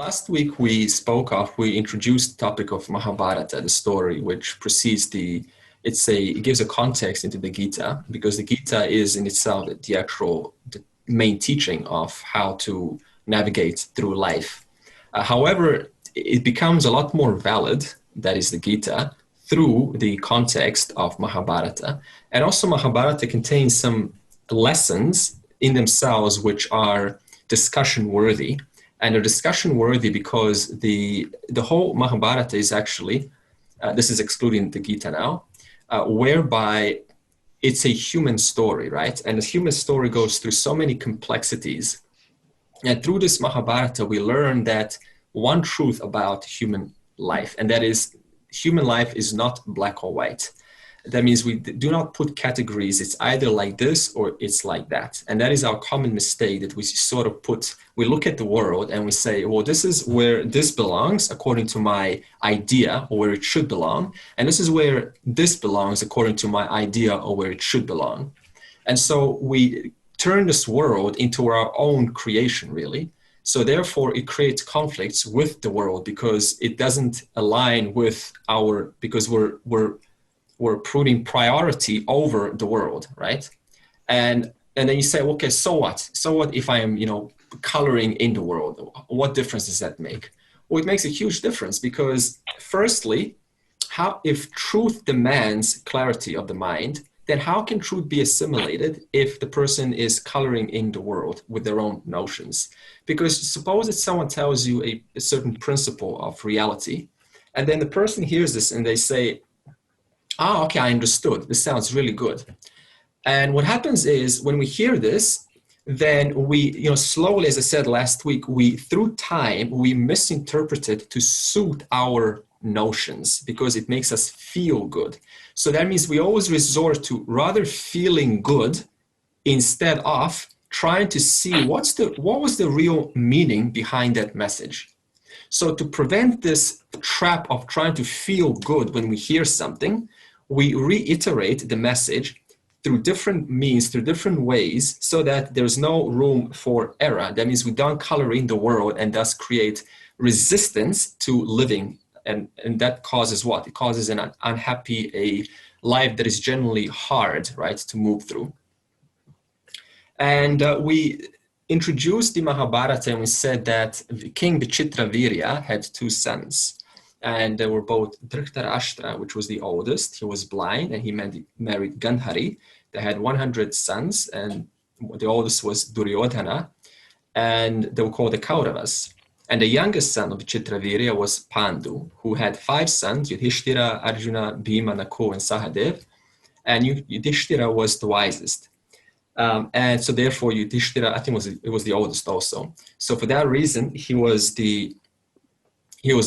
last week we introduced the topic of Mahabharata, the story which precedes it gives a context into the Gita, because the Gita is in itself the main teaching of how to navigate through life. However, it becomes a lot more valid, that is the Gita, through the context of Mahabharata. And also Mahabharata contains some lessons in themselves which are discussion worthy. And they're discussion worthy because the whole Mahabharata is actually, this is excluding the Gita now, whereby it's a human story, right? And the human story goes through so many complexities. And through this Mahabharata, we learn that one truth about human life, and that is human life is not black or white. That means we do not put categories. It's either like this or it's like that. And that is our common mistake, that we sort of we look at the world and we say, well, this is where this belongs according to my idea or where it should belong. And this is where this belongs according to my idea or where it should belong. And so we turn this world into our own creation, really. So therefore it creates conflicts with the world because it doesn't align with because we're putting priority over the world, right? And then you say, okay, so what? So what if I am, coloring in the world? What difference does that make? Well, it makes a huge difference because firstly, if truth demands clarity of the mind, then how can truth be assimilated if the person is coloring in the world with their own notions? Because suppose that someone tells you a certain principle of reality, and then the person hears this and they say, okay, I understood. This sounds really good. And what happens is when we hear this, then we, slowly, as I said last week, through time, we misinterpret it to suit our notions because it makes us feel good. So that means we always resort to rather feeling good instead of trying to see what was the real meaning behind that message. So to prevent this trap of trying to feel good when we hear something, we reiterate the message through different means, through different ways, so that there's no room for error. That means we don't color in the world and thus create resistance to living. And that causes what? It causes a life that is generally hard, right, to move through. And we introduced the Mahabharata and we said that King Vichitravirya had two sons. And they were both Dhritarashtra, which was the oldest. He was blind and he married Gandhari. They had 100 sons, and the oldest was Duryodhana, and they were called the Kauravas. And the youngest son of Vichitravirya was Pandu, who had 5 sons, Yudhishthira, Arjuna, Bhima, Nakul, and Sahadev. And Yudhishthira was the wisest. And so therefore Yudhishthira, I think it was the oldest also. So for that reason, he was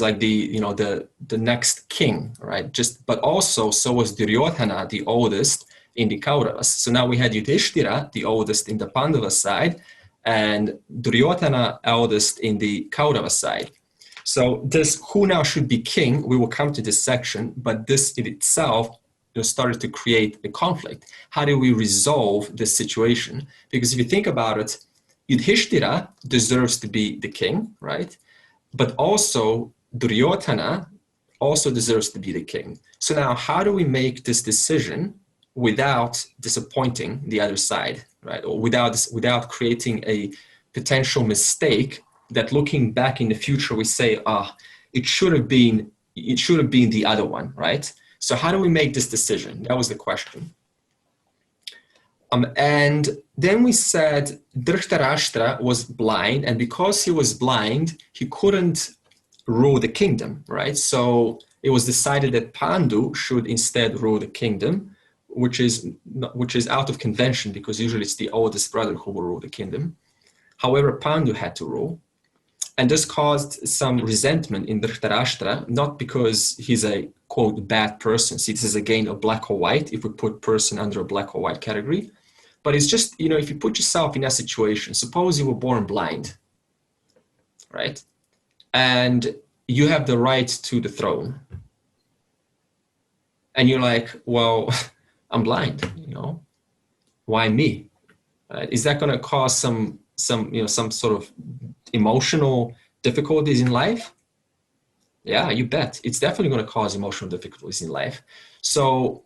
like the next king, right? But also, so was Duryodhana, the oldest in the Kauravas. So now we had Yudhishthira, the oldest in the Pandava side, and Duryodhana, eldest in the Kaurava side. So who now should be king, we will come to this section, but this in itself started to create a conflict. How do we resolve this situation? Because if you think about it, Yudhishthira deserves to be the king, right? But also Duryodhana also deserves to be the king. So now how do we make this decision without disappointing the other side, right? Or without creating a potential mistake that looking back in the future, we say, it should have been the other one, right? So how do we make this decision? That was the question. And then we said Dhritarashtra was blind, and because he was blind, he couldn't rule the kingdom, right? So it was decided that Pandu should instead rule the kingdom, which is out of convention because usually it's the oldest brother who will rule the kingdom. However, Pandu had to rule, and this caused some resentment in Dhritarashtra, not because he's a quote bad person. See, this is again a black or white, if we put person under a black or white category. But it's just, if you put yourself in that situation, suppose you were born blind, right? And you have the right to the throne. And you're like, well, I'm blind, why me? Right? Is that going to cause some sort of emotional difficulties in life? Yeah, you bet. It's definitely going to cause emotional difficulties in life. So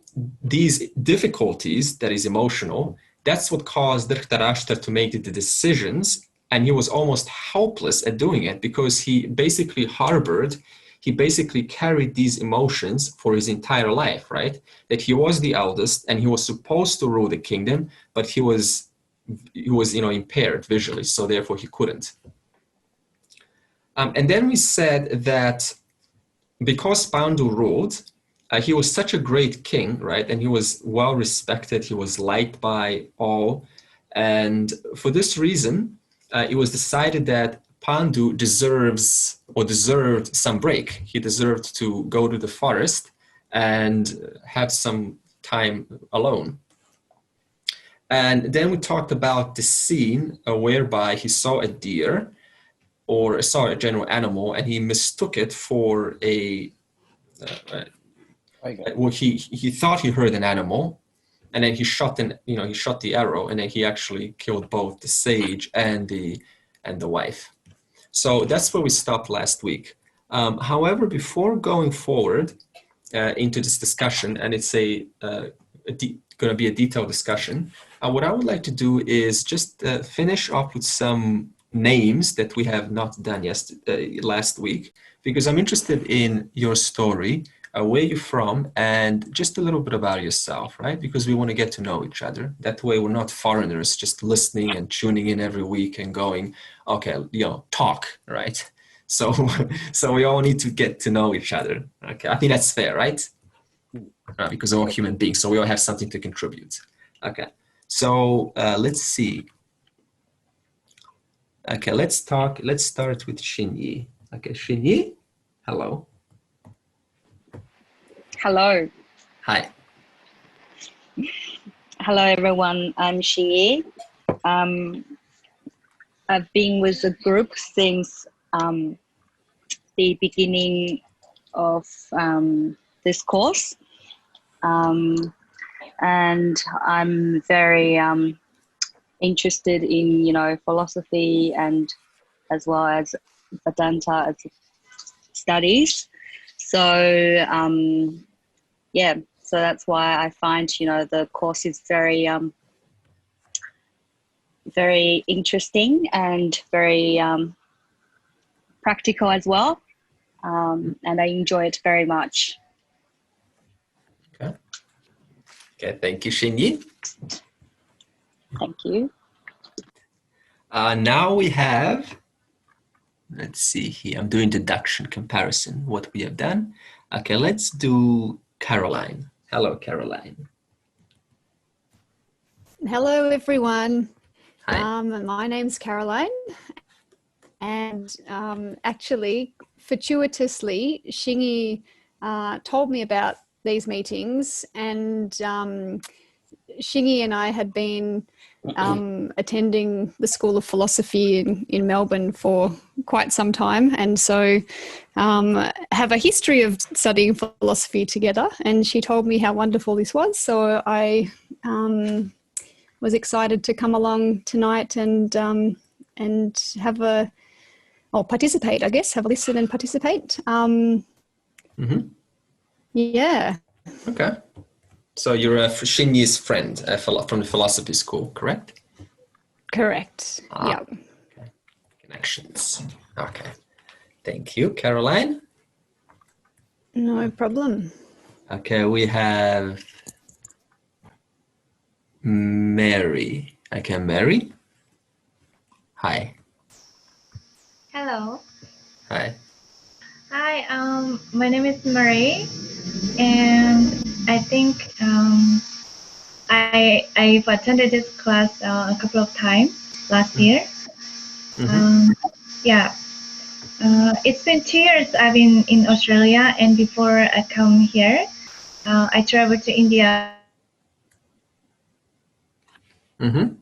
these difficulties that is emotional, that's what caused Dhritarashtra to make the decisions. And he was almost helpless at doing it because he basically carried these emotions for his entire life, right? That he was the eldest and he was supposed to rule the kingdom, but he was impaired visually, so therefore he couldn't. And then we said that because Pandu ruled, he was such a great king, right? And he was well respected. He was liked by all. And for this reason, it was decided that Pandu deserved some break. He deserved to go to the forest and have some time alone. And then we talked about the scene whereby he saw a deer or saw a general animal, and he mistook it for he thought he heard an animal, and then he shot the arrow, and then he actually killed both the sage and the wife. So that's where we stopped last week. However, before going forward into this discussion, and it's going to be a detailed discussion, what I would like to do is just finish off with some names that we have not done last week, because I'm interested in your story, where you're from, and just a little bit about yourself, right? Because we want to get to know each other. That way we're not foreigners just listening and tuning in every week and going, okay, talk, right? So we all need to get to know each other. Okay, I think that's fair, right? Because we're all human beings, so we all have something to contribute. Okay, so let's see. Okay, let's start with Shinyi. Okay, Shinyi, hello. Hello. Hi. Hello, everyone. I'm Shinyi. I've been with the group since the beginning of this course. And I'm very interested in, philosophy and as well as Vedanta as studies. So, so that's why I find, the course is very, very interesting and very practical as well. And I enjoy it very much. Okay, thank you, Shinyi. Thank you. Now we have, let's see here, I'm doing deduction comparison, what we have done. Okay, let's do Caroline. Hello, Caroline. Hello, everyone. Hi. My name's Caroline, and actually, fortuitously, Shingi told me about these meetings, and Shingi and I had been attending the School of Philosophy in Melbourne for quite some time, and so have a history of studying philosophy together, and she told me how wonderful this was, so I was excited to come along tonight and participate, I guess, have a listen and participate. Yeah. Okay. So you're Shinyi's friend from the philosophy school, correct? Correct. Yeah. Okay. Connections. Okay. Thank you, Caroline. No problem. Okay, we have Mary. Okay, Mary. Hi. Hello. Hi. Hi, my name is Marie, and I think I've attended this class a couple of times last year. It's been 2 years I've been in Australia, and before I come here, I traveled to India. Well,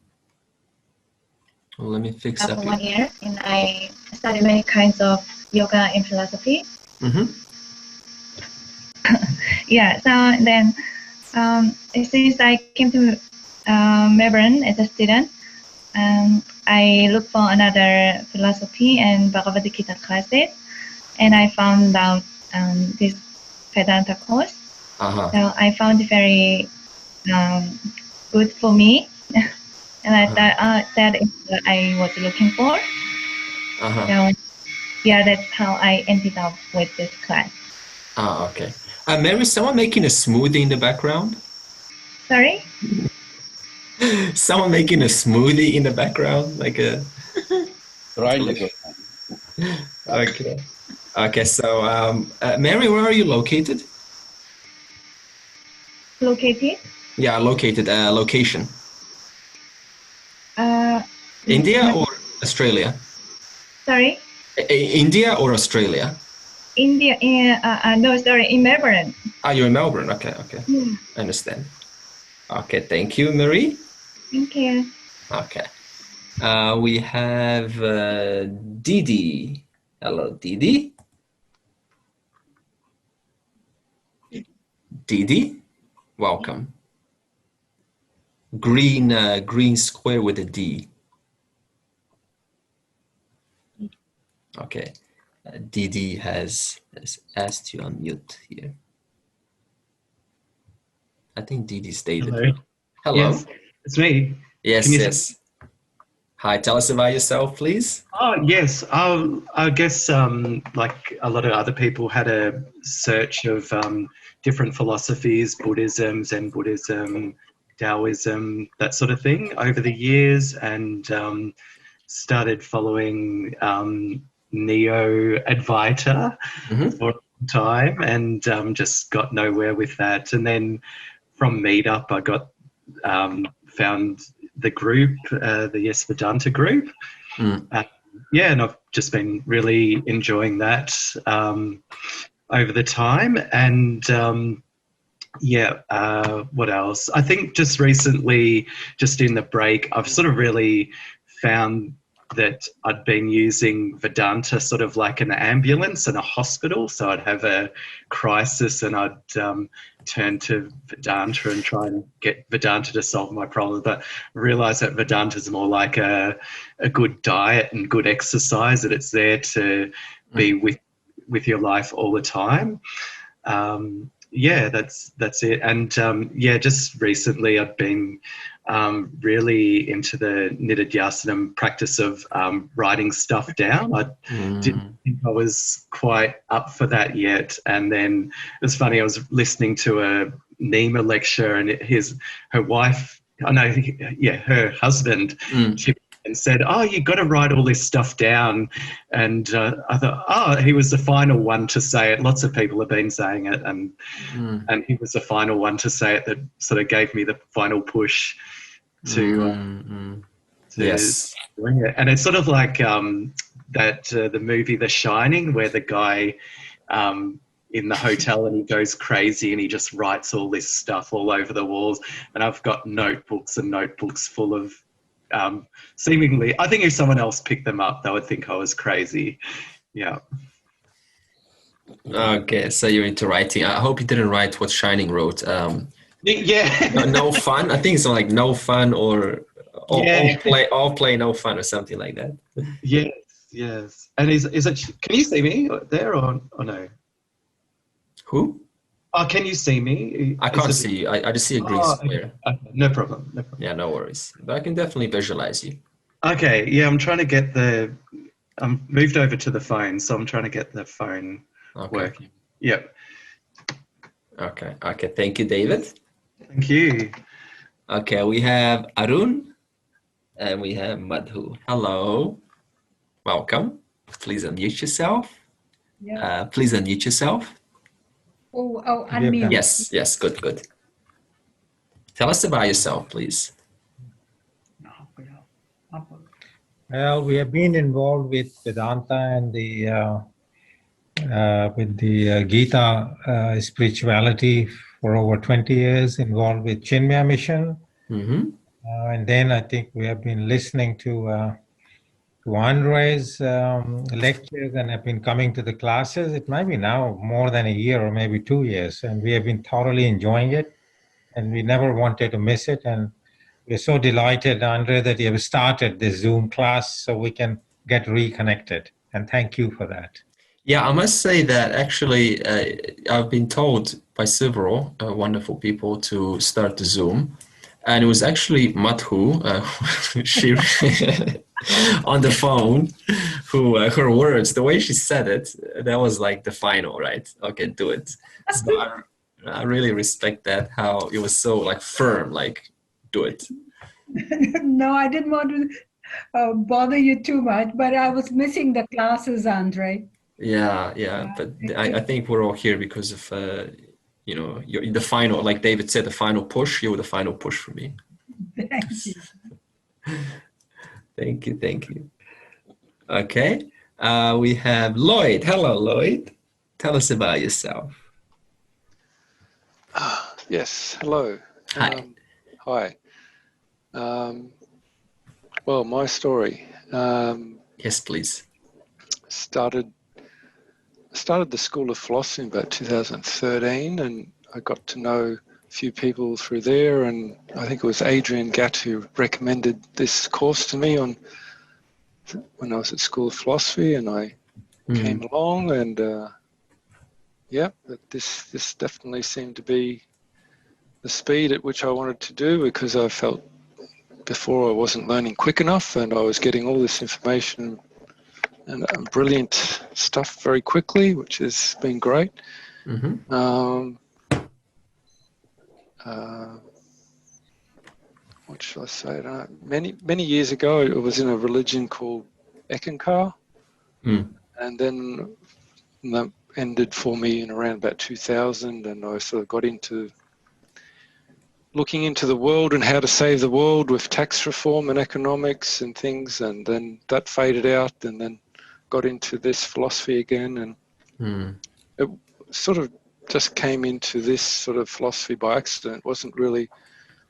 let me fix up 1 year, and I studied many kinds of yoga and philosophy. So then since I came to Melbourne as a student, I looked for another philosophy and Bhagavad Gita classes, and I found out this Vedanta course. Uh-huh. So I found it very good for me, and I thought that is what I was looking for. Uh-huh. So yeah, that's how I ended up with this class. Ah, okay. Mary, is someone making a smoothie in the background? Sorry? Someone making a smoothie in the background, like a. Right. Okay. Okay. So, Mary, where are you located? Located? Yeah, located. Location. Uh, India or Australia? Sorry? India or Australia? India, no, sorry, in Melbourne. Ah, you're in Melbourne. Okay. Okay. I understand. Okay. Thank you, Marie. Thank you. Okay. We have Didi. Hello, Didi. Didi, welcome. Green square with a D. Okay. Didi has asked you on mute here. I think Didi stated. Hello. Hello. Yes, it's me. Yes, Can you yes. Hi, tell us about yourself, please. Oh, yes. I guess like a lot of other people had a search of different philosophies, Buddhism, Zen Buddhism, Taoism, that sort of thing over the years, and started following Neo-Advaita for a long time, and just got nowhere with that. And then from Meetup, I got found the group, the Yes Vedanta group. Yeah, and I've just been really enjoying that over the time. And what else? I think just recently, just in the break, I've sort of really found that I'd been using Vedanta sort of like an ambulance and a hospital. So I'd have a crisis and I'd turn to Vedanta and try and get Vedanta to solve my problem. But I realised that Vedanta is more like a good diet and good exercise, that it's there to be with your life all the time. Yeah, that's it. And just recently I've been really into the Nididhyasanam practice of writing stuff down. I didn't think I was quite up for that yet. And then it was funny, I was listening to a Nima lecture, and her husband and said, "Oh, you got to write all this stuff down." And I thought, oh, he was the final one to say it. Lots of people have been saying it, and he was the final one to say it, that sort of gave me the final push to yes. doing it. And it's sort of like the movie The Shining, where the guy in the hotel and he goes crazy and he just writes all this stuff all over the walls. And I've got notebooks and notebooks full of seemingly, I think if someone else picked them up, they would think I was crazy. Yeah. Okay, so you're into writing. I hope you didn't write what Shining wrote. Yeah. No fun. I think it's like no fun or all play, no fun, or something like that. Yes. And is it? Can you see me there or no? Who? Oh, can you see me? I can't see you. I just see a green square. Okay. No problem. Yeah, no worries. But I can definitely visualize you. Okay. Yeah, I'm trying to get I'm moved over to the phone, so I'm trying to get the phone working. Yep. Okay. Thank you, David. Thank you. Okay, we have Arun and we have Madhu. Hello. Welcome. Please unmute yourself. Yeah. Please unmute yourself. Unmute. Yes, good. Tell us about yourself, please. Well, we have been involved with Vedanta and with the Gita spirituality for over 20 years, involved with Chinmaya Mission. And then I think we have been listening to Andre's lectures and have been coming to the classes. It might be now more than a year or maybe 2 years, and we have been thoroughly enjoying it, and we never wanted to miss it. And we're so delighted, Andre, that you have started this Zoom class so we can get reconnected. And thank you for that. Yeah, I must say that actually I've been told by several wonderful people to start the Zoom. And it was actually Madhu, she on the phone, who her words, the way she said it, that was like the final, right? Okay, do it. So I really respect that, how it was so like firm, like do it. No, I didn't want to bother you too much, but I was missing the classes, Andre. Yeah, but I think we're all here because of you're the final, like David said, the final push. You were the final push for me. Thank you. Thank you. Okay, we have Lloyd. Hello, Lloyd. Tell us about yourself. Yes, hello. Hi. Hi. Well, my story. Yes, please. Started the School of Philosophy in about 2013, and I got to know a few people through there, and I think it was Adrian Gatt who recommended this course to me when I was at School of Philosophy, and I came along, and this definitely seemed to be the speed at which I wanted to do, because I felt before I wasn't learning quick enough, and I was getting all this information and brilliant stuff very quickly, which has been great. What shall I say? I don't know. Many years ago, I was in a religion called Ekankar, and then that ended for me in around about 2000, and I sort of got into looking into the world and how to save the world with tax reform and economics and things, and then that faded out, and then got into this philosophy again, and it sort of just came into this sort of philosophy by accident. Wasn't really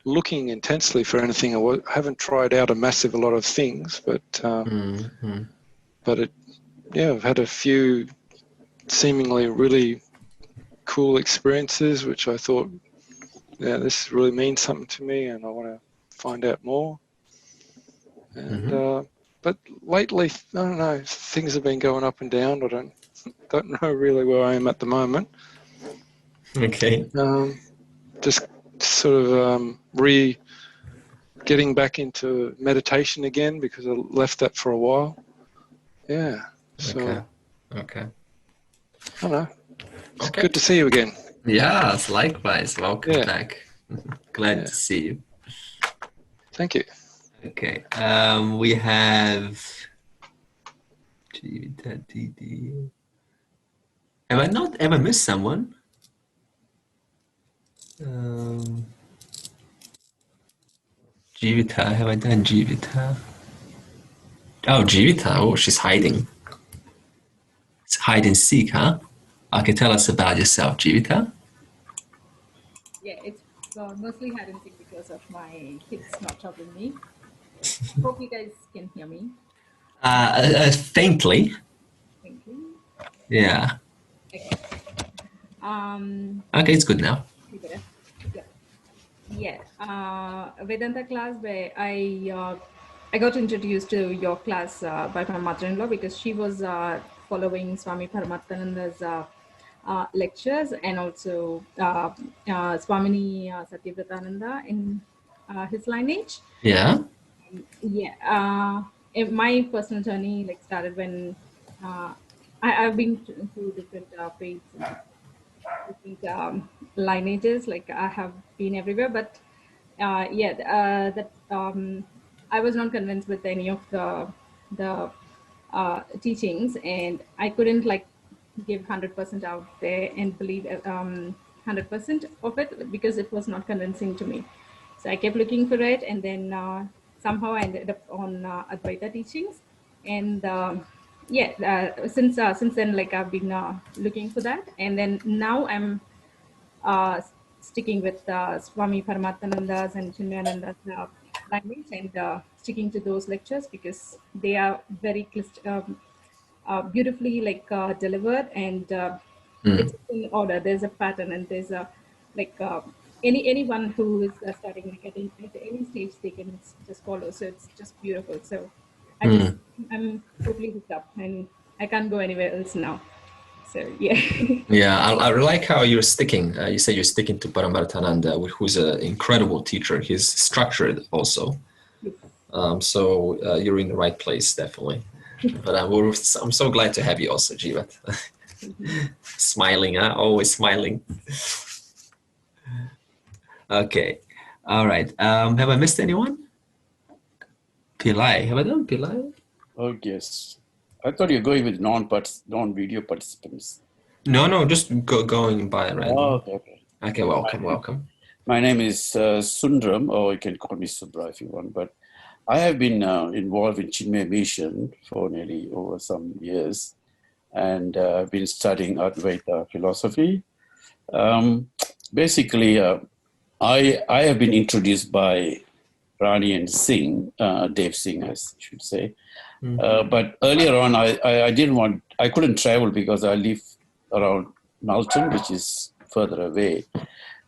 looking intensely for anything. I haven't tried out a lot of things, but I've had a few seemingly really cool experiences, which I thought, this really means something to me, and I want to find out more. And but lately, I don't know, things have been going up and down. I don't know really where I am at the moment. Okay. Just sort of getting back into meditation again, because I left that for a while. Yeah. So. Okay. I don't know. It's good to see you again. Yes, likewise. Welcome back. Glad to see you. Thank you. Okay. We have. Have I missed someone? Jivita, have I done Jivita? Oh, Jivita. Oh, she's hiding. It's hide and seek, huh? Okay, tell us about yourself, Jivita. Yeah, it's mostly hide and seek because of my kids not troubling me. Hope you guys can hear me. Faintly. Thank you. Yeah. Okay. Okay, it's good now. Yeah. Vedanta class where I got introduced to your class by my mother-in-law, because she was following Swami Paramatmananda's lectures, and also Swamini Satyavratananda in his lineage. Yeah. My personal journey started when I've been through different faiths and different lineages. I have been everywhere, but I was not convinced with any of the teachings, and I couldn't give 100% out there and believe 100% of it, because it was not convincing to me. So I kept looking for it, and then somehow I ended up on Advaita teachings, and since then, I've been looking for that, and then now I'm sticking with Swami Paramatmananda's and Chinmayananda's language, and sticking to those lectures, because they are very beautifully delivered, and it's in order. There's a pattern, and there's a anyone who is starting like at any stage, they can just follow. So it's just beautiful. So I'm totally hooked up, and I can't go anywhere else now. So yeah. Yeah, I like how you're sticking. You say you're sticking to Paramaritananda, who's an incredible teacher. He's structured also. So you're in the right place, definitely. But I'm so glad to have you also, Jivat. Smiling, always smiling. Okay, all right. Have I missed anyone? Pillai, have I done Pillai? Oh, yes. I thought you were going with non-video participants. No, just going by random. Oh, okay. Okay, welcome. My name is Sundram, or you can call me Subra if you want, but I have been involved in Chinmaya Mission for nearly over some years, and I've been studying Advaita philosophy. Basically, I have been introduced by Rani and Singh, Dev Singh, I should say. But earlier on, I couldn't travel because I live around Melton, which is further away.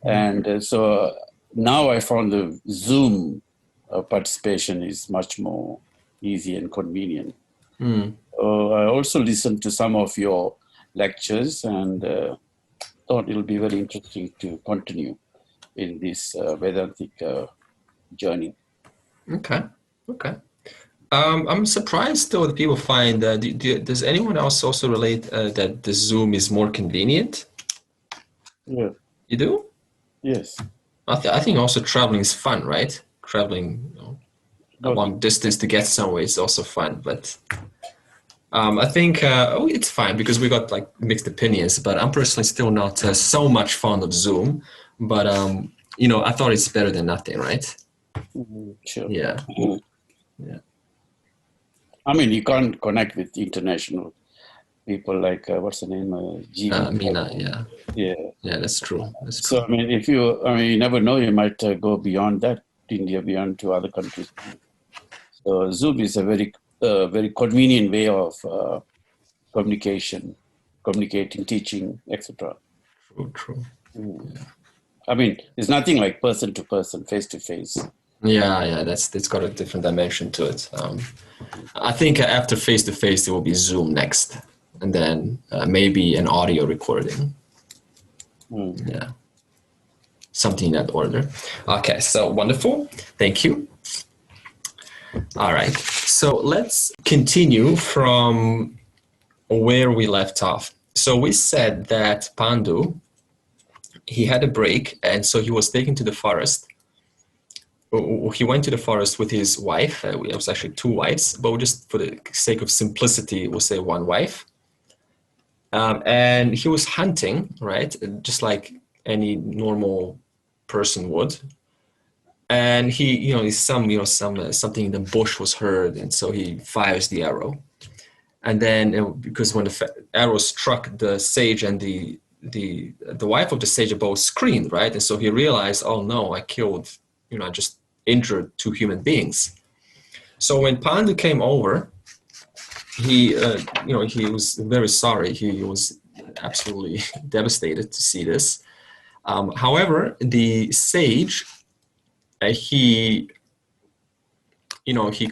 And so now I found the Zoom participation is much more easy and convenient. I also listened to some of your lectures and thought it'll be very interesting to continue in this Vedantic journey. Okay. I'm surprised though that people find does anyone else also relate that the Zoom is more convenient? Yeah. You do? Yes. I think also traveling is fun, right? Traveling a long distance to get somewhere is also fun, but I think it's fine because we got like mixed opinions, but I'm personally still not so much fond of Zoom, but I thought it's better than nothing, right? Sure. Yeah. I mean, you can't connect with international people like what's the name? Mina. Yeah. Yeah, that's true. So I mean, you never know. You might go beyond that, India, beyond to other countries. So Zoom is a very convenient way of communicating, teaching, etc. True. Yeah. I mean, it's nothing like person to person, face to face. Yeah, it's got a different dimension to it. I think after face to face, it will be Zoom next, and then maybe an audio recording. Yeah, something in that order. Okay, so wonderful. Thank you. All right, so let's continue from where we left off. So we said that Pandu, he had a break, and so he was taken to the forest. He went to the forest with his wife. It was actually two wives, but just for the sake of simplicity, we'll say one wife. And he was hunting, right? Just like any normal person would. And something in the bush was heard, and so he fires the arrow. And then, because when the arrow struck the sage, and the wife of the sage both screamed, right? And so he realized, oh no, I killed, I just injured two human beings. So when Pandu came over, he was very sorry. He was absolutely devastated to see this. However, the sage, he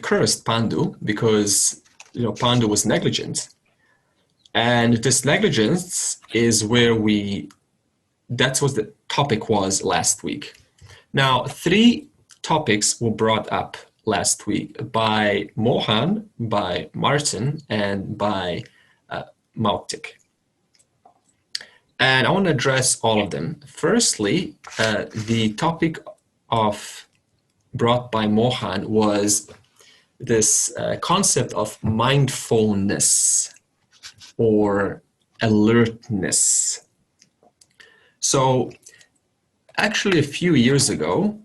cursed Pandu because Pandu was negligent, and this negligence is that's what the topic was last week. Now, 3 topics were brought up last week by Mohan, by Martin, and by Mauktik. And I want to address all of them. Firstly, the topic brought by Mohan was this concept of mindfulness or alertness. So actually, a few years ago,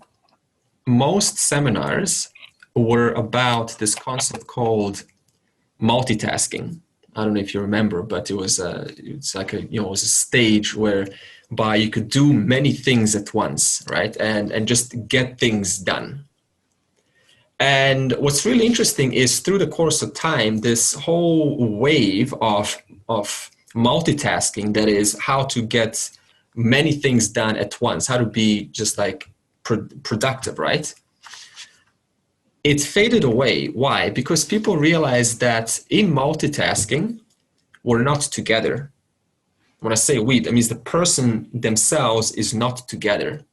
most seminars were about this concept called multitasking. I don't know if you remember, but it was a stage whereby you could do many things at once, right? And just get things done. And what's really interesting is through the course of time, this whole wave of multitasking, that is how to get many things done at once, how to be just like productive, right? It faded away. Why? Because people realized that in multitasking, we're not together. When I say we, that means the person themselves is not together.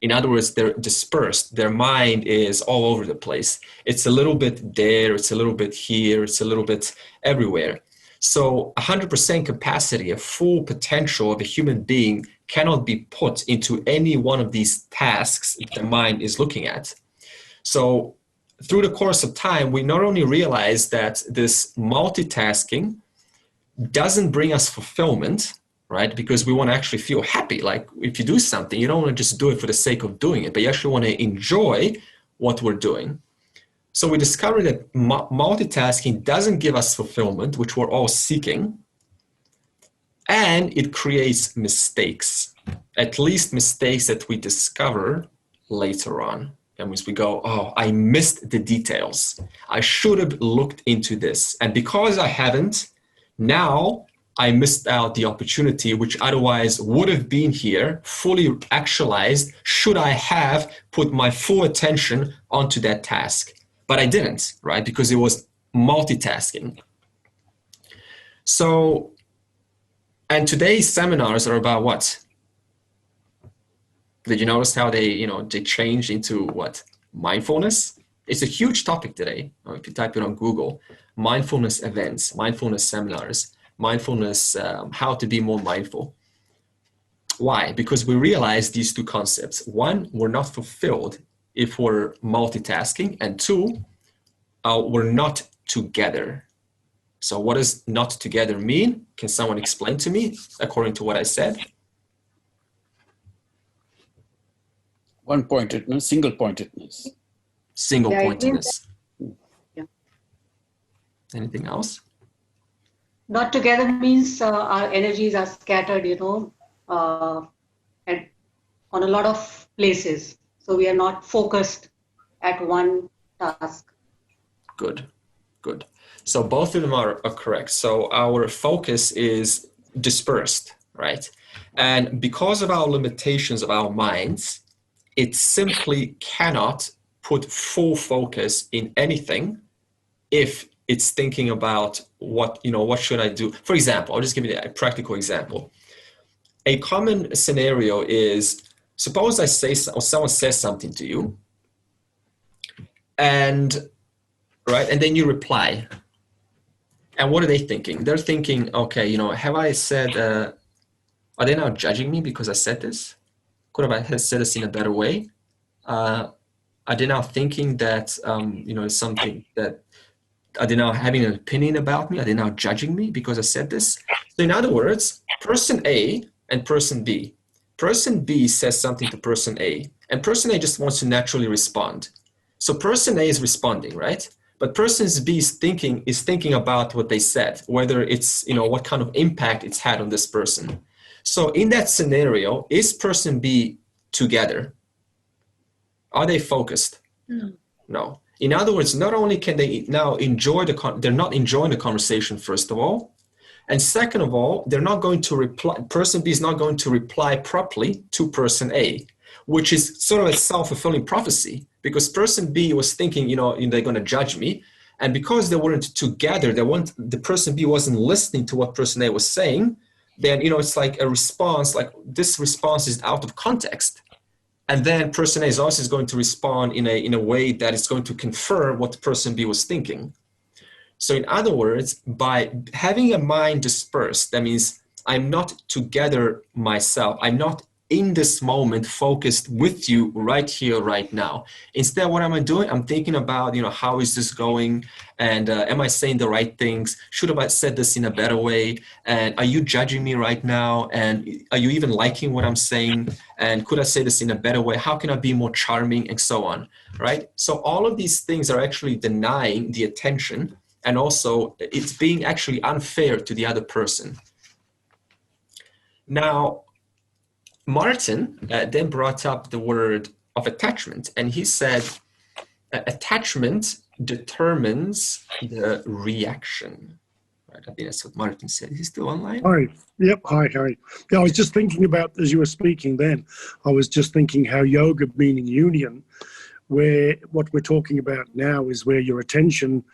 In other words, they're dispersed. Their mind is all over the place. It's a little bit there, it's a little bit here, it's a little bit everywhere. So 100% capacity, a full potential of a human being cannot be put into any one of these tasks the mind is looking at. So through the course of time, we not only realize that this multitasking doesn't bring us fulfillment, right? Because we want to actually feel happy. Like if you do something, you don't want to just do it for the sake of doing it, but you actually want to enjoy what we're doing. So we discovered that multitasking doesn't give us fulfillment, which we're all seeking, and it creates mistakes, at least mistakes that we discover later on. That means we go, oh, I missed the details. I should have looked into this. And because I haven't, now I missed out the opportunity, which otherwise would have been here, fully actualized, should I have put my full attention onto that task. But I didn't, right? Because it was multitasking. So, and today's seminars are about what? Did you notice how they change into what? Mindfulness? It's a huge topic today. If you type it on Google, mindfulness events, mindfulness seminars, mindfulness, how to be more mindful. Why? Because we realize these two concepts. One, we're not fulfilled if we're multitasking, and two, we're not together. So what does not together mean? Can someone explain to me according to what I said? One-pointedness, single-pointedness. Single-pointedness. Yeah. Anything else? Not together means our energies are scattered, and on a lot of places. So we are not focused at one task. Good, good. So both of them are correct. So our focus is dispersed, right? And because of our limitations of our minds, it simply cannot put full focus in anything if it's thinking about what should I do? For example, I'll just give you a practical example. A common scenario is, suppose I say, or someone says something to you, and then you reply. And what are they thinking? They're thinking, okay, have I said, are they now judging me because I said this? Could have I said this in a better way? Are they now thinking that, something that, are they now having an opinion about me? Are they now judging me because I said this? So in other words, person A and person B. Person B says something to person A, and person A just wants to naturally respond. So person A is responding, right? But person B is thinking about what they said, whether it's, what kind of impact it's had on this person. So in that scenario, is person B together? Are they focused? No. In other words, not only can they now enjoy they're not enjoying the conversation, first of all. And second of all, they're not going to reply, person B is not going to reply properly to person A, which is sort of a self-fulfilling prophecy, because person B was thinking, they're going to judge me. And because they weren't together, the person B wasn't listening to what person A was saying, then, it's like a response, like this response is out of context. And then person A is also going to respond in a way that is going to confirm what person B was thinking. So in other words, by having a mind dispersed, that means I'm not together myself. I'm not in this moment focused with you right here, right now. Instead, what am I doing? I'm thinking about, how is this going? And am I saying the right things? Should have I said this in a better way? And are you judging me right now? And are you even liking what I'm saying? And could I say this in a better way? How can I be more charming? And so on, right? So all of these things are actually denying the attention, and also it's being actually unfair to the other person. Now, Martin then brought up the word of attachment, and he said attachment determines the reaction, Right, I think that's what Martin said. Is he still online? Hi. Yep. Hi, Harry. Yeah, I was just thinking about, as you were speaking then, I was just thinking how yoga meaning union, where what we're talking about now is where your attention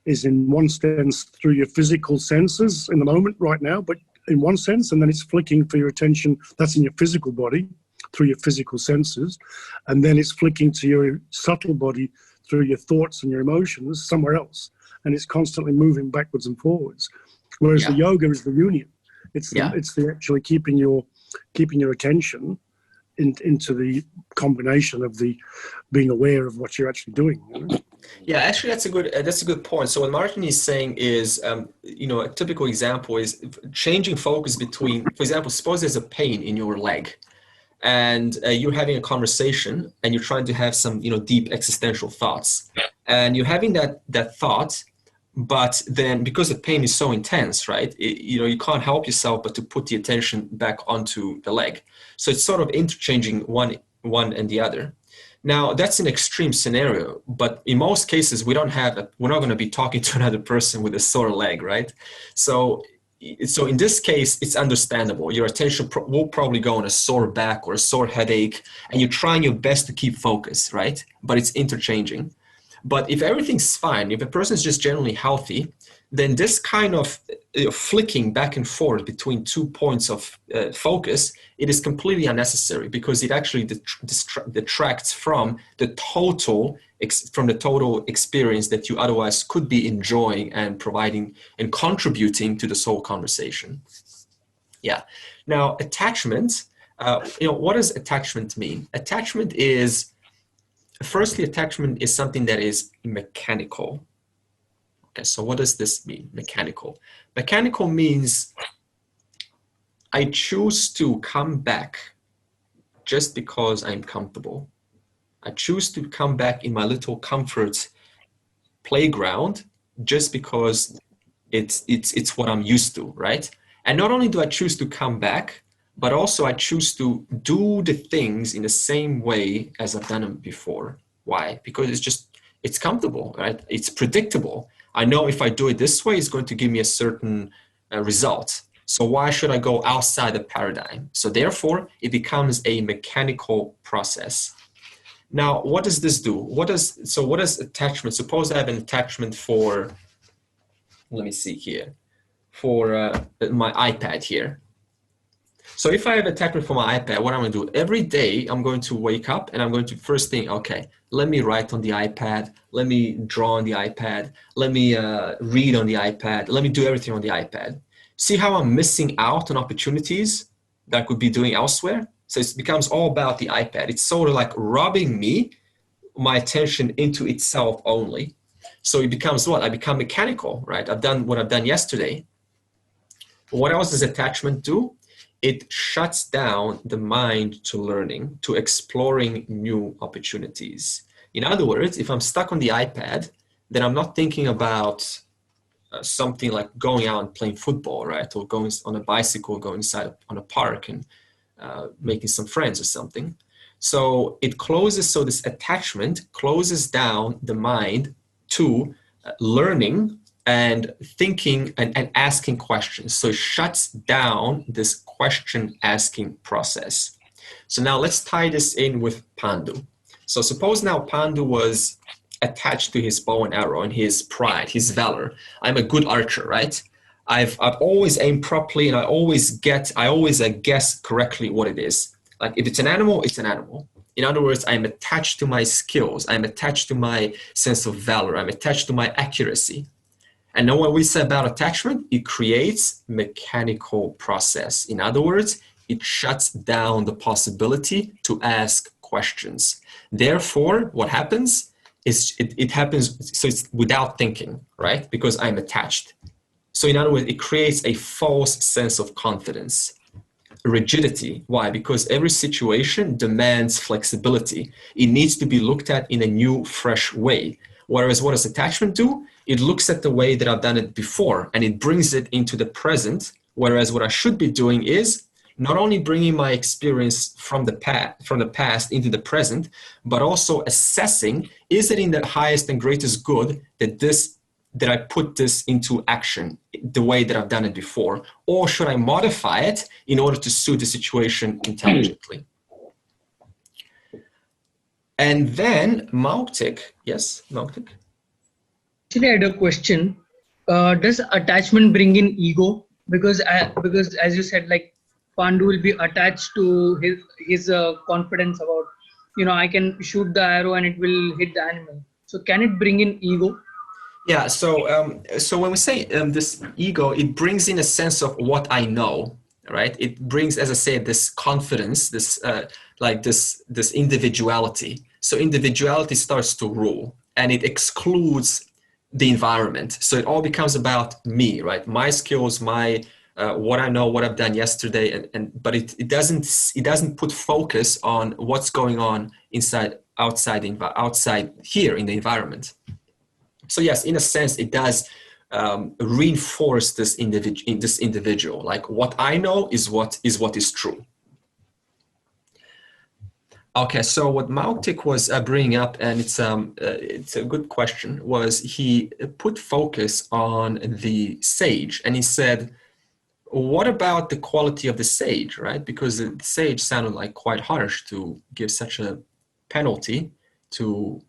is in one sense through your physical senses in the moment right now, but in one sense, and then it's flicking for your attention, that's in your physical body through your physical senses, and then it's flicking to your subtle body through your thoughts and your emotions somewhere else, and it's constantly moving backwards and forwards. Whereas the yoga is the union. It's the actually keeping your attention into the combination of the being aware of what you're actually doing. You know? Yeah, actually, that's a good point. So what Martin is saying is, a typical example is changing focus between, for example, suppose there's a pain in your leg, and you're having a conversation, and you're trying to have some, deep existential thoughts, and you're having that thought, but then because the pain is so intense, right? You can't help yourself but to put the attention back onto the leg. So it's sort of interchanging one and the other. Now, that's an extreme scenario, but in most cases, we're not going to be talking to another person with a sore leg, right? So in this case, it's understandable. Your attention will probably go on a sore back or a sore headache, and you're trying your best to keep focus, right? But it's interchanging. But if everything's fine, if a person is just generally healthy, then this kind of flicking back and forth between 2 points of focus, it is completely unnecessary, because it actually detracts from the total experience that you otherwise could be enjoying and providing and contributing to this whole conversation. Yeah. Now, attachment. What does attachment mean? Attachment is something that is mechanical. Okay, so what does this mean, mechanical? Mechanical means I choose to come back just because I'm comfortable. I choose to come back in my little comfort playground just because it's what I'm used to, right? And not only do I choose to come back, but also I choose to do the things in the same way as I've done them before. Why? Because it's comfortable, right? It's predictable. I know if I do it this way, it's going to give me a certain result. So why should I go outside the paradigm? So therefore, it becomes a mechanical process. Now, what does this do? What does attachment? Suppose I have an attachment for, let me see here, for my iPad here. So if I have attachment for my iPad, what I'm going to do every day, I'm going to wake up and I'm going to first think, okay, let me write on the iPad, let me draw on the iPad, let me read on the iPad, let me do everything on the iPad. See how I'm missing out on opportunities that I could be doing elsewhere? So it becomes all about the iPad. It's sort of like robbing me, my attention into itself only. So it becomes what? I become mechanical, right? I've done what I've done yesterday. What else does attachment do? It shuts down the mind to learning, to exploring new opportunities. In other words, if I'm stuck on the iPad, then I'm not thinking about something like going out and playing football, right? Or going on a bicycle, going inside on a park and making some friends or something. So it closes, so this attachment closes down the mind to learning and thinking and asking questions. So it shuts down this question asking process. So now let's tie this in with Pandu. So suppose now Pandu was attached to his bow and arrow and his pride, his valor. I'm a good archer, right? I've always aimed properly and I always guess correctly what it is. Like if it's an animal, it's an animal. In other words, I'm attached to my skills. I'm attached to my sense of valor. I'm attached to my accuracy. And now what we say about attachment, it creates mechanical process. In other words, it shuts down the possibility to ask questions. Therefore, what happens is it happens, so it's without thinking, right? Because I'm attached. So in other words, it creates a false sense of confidence. Rigidity. Why? Because every situation demands flexibility. It needs to be looked at in a new, fresh way. Whereas what does attachment do? It looks at the way that I've done it before and it brings it into the present. Whereas what I should be doing is not only bringing my experience from the past into the present, but also assessing, is it in the highest and greatest good that this that I put this into action the way that I've done it before, or should I modify it in order to suit the situation intelligently? And then Mauktik, yes, Mauktik? Actually, I had a question. Does attachment bring in ego? Because as you said, like Pandu will be attached to his confidence about, I can shoot the arrow and it will hit the animal. So can it bring in ego? Yeah. So when we say this ego, it brings in a sense of what I know, right? It brings, as I said, this confidence, this this individuality. So individuality starts to rule, and it excludes the environment. So it all becomes about me, right? My skills, my what I know, what I've done yesterday, but it doesn't put focus on what's going on outside here in the environment. So yes, in a sense, it does reinforce this individual. Like what I know is what is true. Okay, so what Mauktik was bringing up, and it's a good question, was he put focus on the sage, and he said, what about the quality of the sage, right? Because the sage sounded like quite harsh to give such a penalty to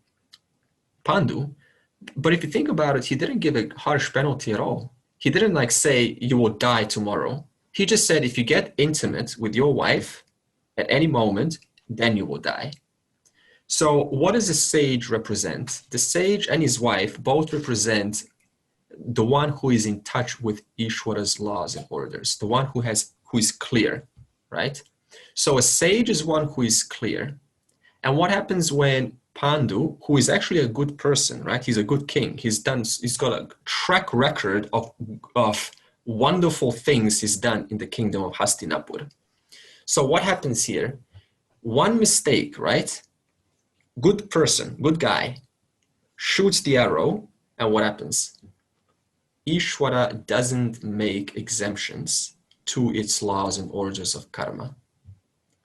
Pandu. But if you think about it, he didn't give a harsh penalty at all. He didn't like say, you will die tomorrow. He just said, if you get intimate with your wife at any moment, then you will die. So what does the sage represent? The sage and his wife both represent the one who is in touch with Ishwara's laws and orders, the one who is clear, right? So a sage is one who is clear. And what happens when Pandu, who is actually a good person, right? He's a good king. He's got a track record of wonderful things he's done in the kingdom of Hastinapur. So what happens here? One mistake, right? Good person, good guy, shoots the arrow, and what happens? Ishwara doesn't make exemptions to its laws and orders of karma.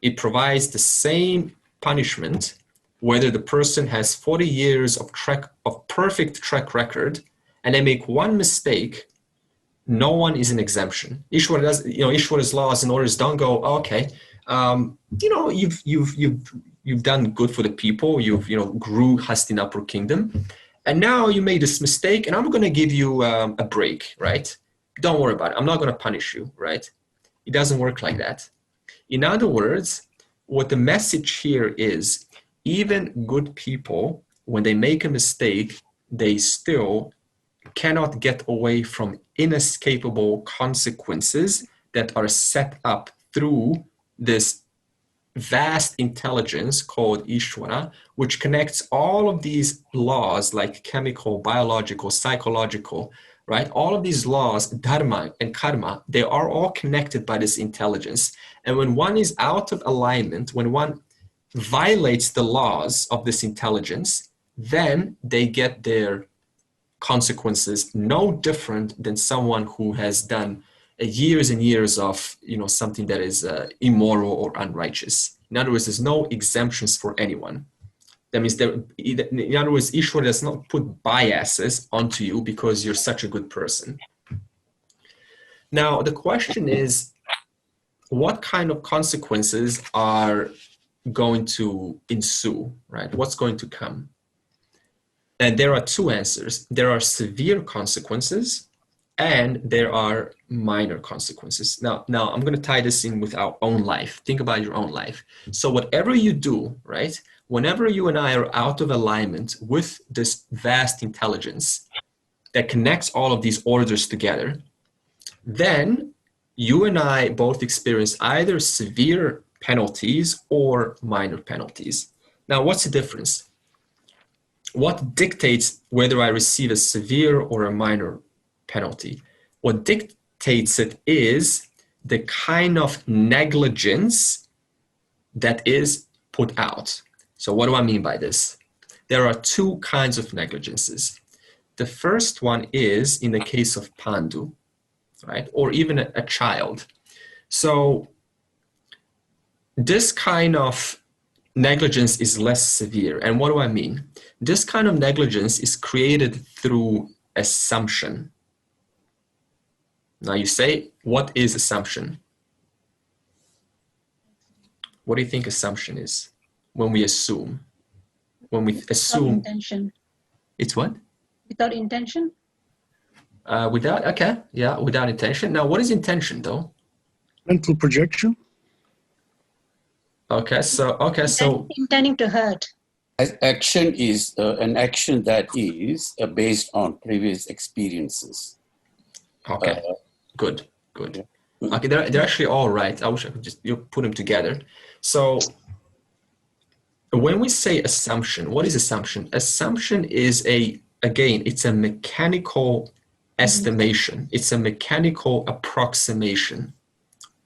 It provides the same punishment whether the person has 40 years of perfect track record and they make one mistake. No one is an exemption. Ishwara does, Ishwara's laws and orders don't go, okay, you've done good for the people, you've grew Hastinapur kingdom, and now you made this mistake, and I'm going to give you a break, right? Don't worry about it. I'm not going to punish you, right? It doesn't work like that. In other words, what the message here is, even good people, when they make a mistake, they still cannot get away from inescapable consequences that are set up through this vast intelligence called Ishwara, which connects all of these laws like chemical, biological, psychological, right? All of these laws, dharma and karma, they are all connected by this intelligence. And when one is out of alignment, when one violates the laws of this intelligence, then they get their consequences no different than someone who has done years and years of something that is immoral or unrighteous. In other words, there's no exemptions for anyone. That means in other words, Ishwara does not put biases onto you because you're such a good person. Now the question is, what kind of consequences are going to ensue, right? What's going to come? And there are two answers. There are severe consequences and there are minor consequences. Now I'm going to tie this in with our own life. Think about your own life. So whatever you do, right? Whenever you and I are out of alignment with this vast intelligence that connects all of these orders together, then you and I both experience either severe penalties or minor penalties. Now, what's the difference? What dictates whether I receive a severe or a minor penalty? What dictates it is the kind of negligence that is put out. So what do I mean by this? There are two kinds of negligences. The first one is in the case of Pandu, right? Or even a child. So this kind of negligence is less severe. And what do I mean? This kind of negligence is created through assumption. Now you say, what is assumption? What do you think assumption is? When we assume. When we assume. Without intention. It's what? Without intention? Without intention. Now, what is intention though? Mental projection. Okay, so intending to hurt. Action is an action that is based on previous experiences. Okay, good. Yeah. Okay, they're actually all right. I wish I could just put them together. So when we say assumption, what is assumption? Assumption is it's a mechanical estimation. It's a mechanical approximation.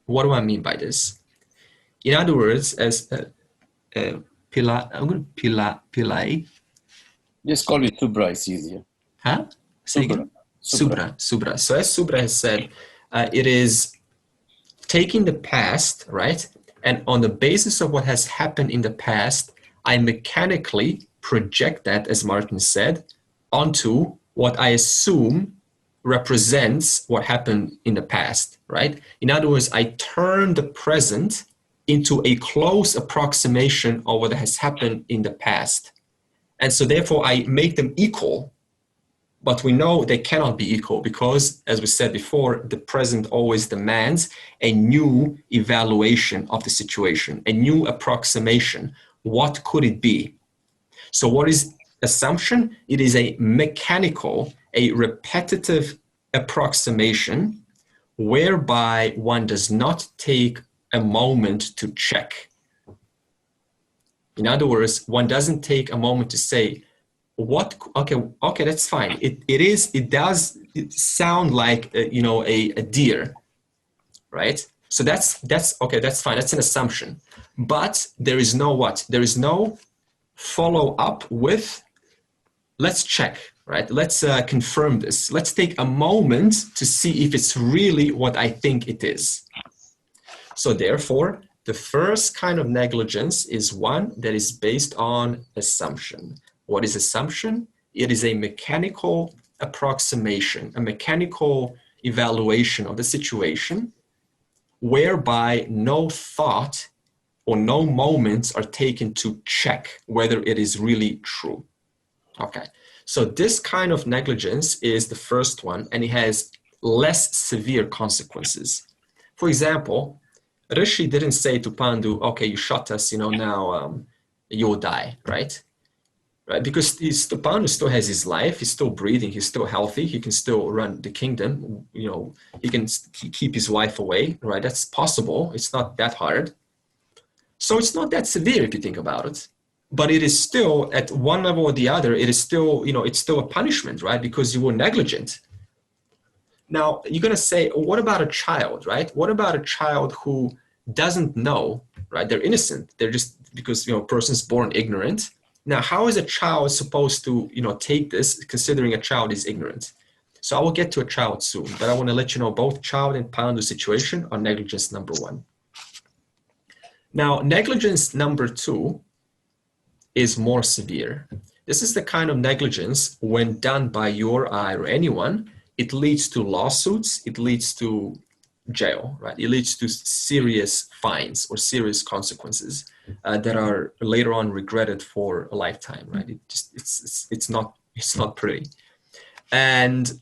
What do I mean by this? In other words, as Pillai. Just call it Subra, it's easier. Huh? Say again? Subra. So as Subra has said, it is taking the past, right? And on the basis of what has happened in the past, I mechanically project that, as Martin said, onto what I assume represents what happened in the past, right? In other words, I turn the present into a close approximation of what has happened in the past. And so therefore I make them equal, but we know they cannot be equal because, as we said before, the present always demands a new evaluation of the situation, a new approximation. What could it be? So what is assumption? It is a mechanical, a repetitive approximation whereby one does not take a moment to check. In other words, one doesn't take a moment to say, okay, that's fine. It does sound like a deer, right? So that's okay, that's fine. That's an assumption. But there is no what? There is no follow up with, let's check, right? Let's confirm this. Let's take a moment to see if it's really what I think it is. So therefore, the first kind of negligence is one that is based on assumption. What is assumption? It is a mechanical approximation, a mechanical evaluation of the situation whereby no thought or no moments are taken to check whether it is really true. Okay, so this kind of negligence is the first one, and it has less severe consequences. For example, Rishi didn't say to Pandu, okay, you shot us, now you'll die, right? Right, because Pandu still has his life, he's still breathing, he's still healthy, he can still run the kingdom, he can keep his wife away, right? That's possible, it's not that hard. So it's not that severe if you think about it, but it is still, at one level or the other, it is still, it's still a punishment, right? Because you were negligent. Now, you're going to say, what about a child, right? What about a child who doesn't know, right? They're innocent. They're just, because, a person's born ignorant. Now, how is a child supposed to, take this, considering a child is ignorant? So I will get to a child soon, but I want to let you know both child and Pandu situation are negligence number one. Now, negligence number two is more severe. This is the kind of negligence when done by you or I or anyone, it leads to lawsuits, it leads to jail, right? It leads to serious fines or serious consequences that are later on regretted for a lifetime, right? It's not pretty. And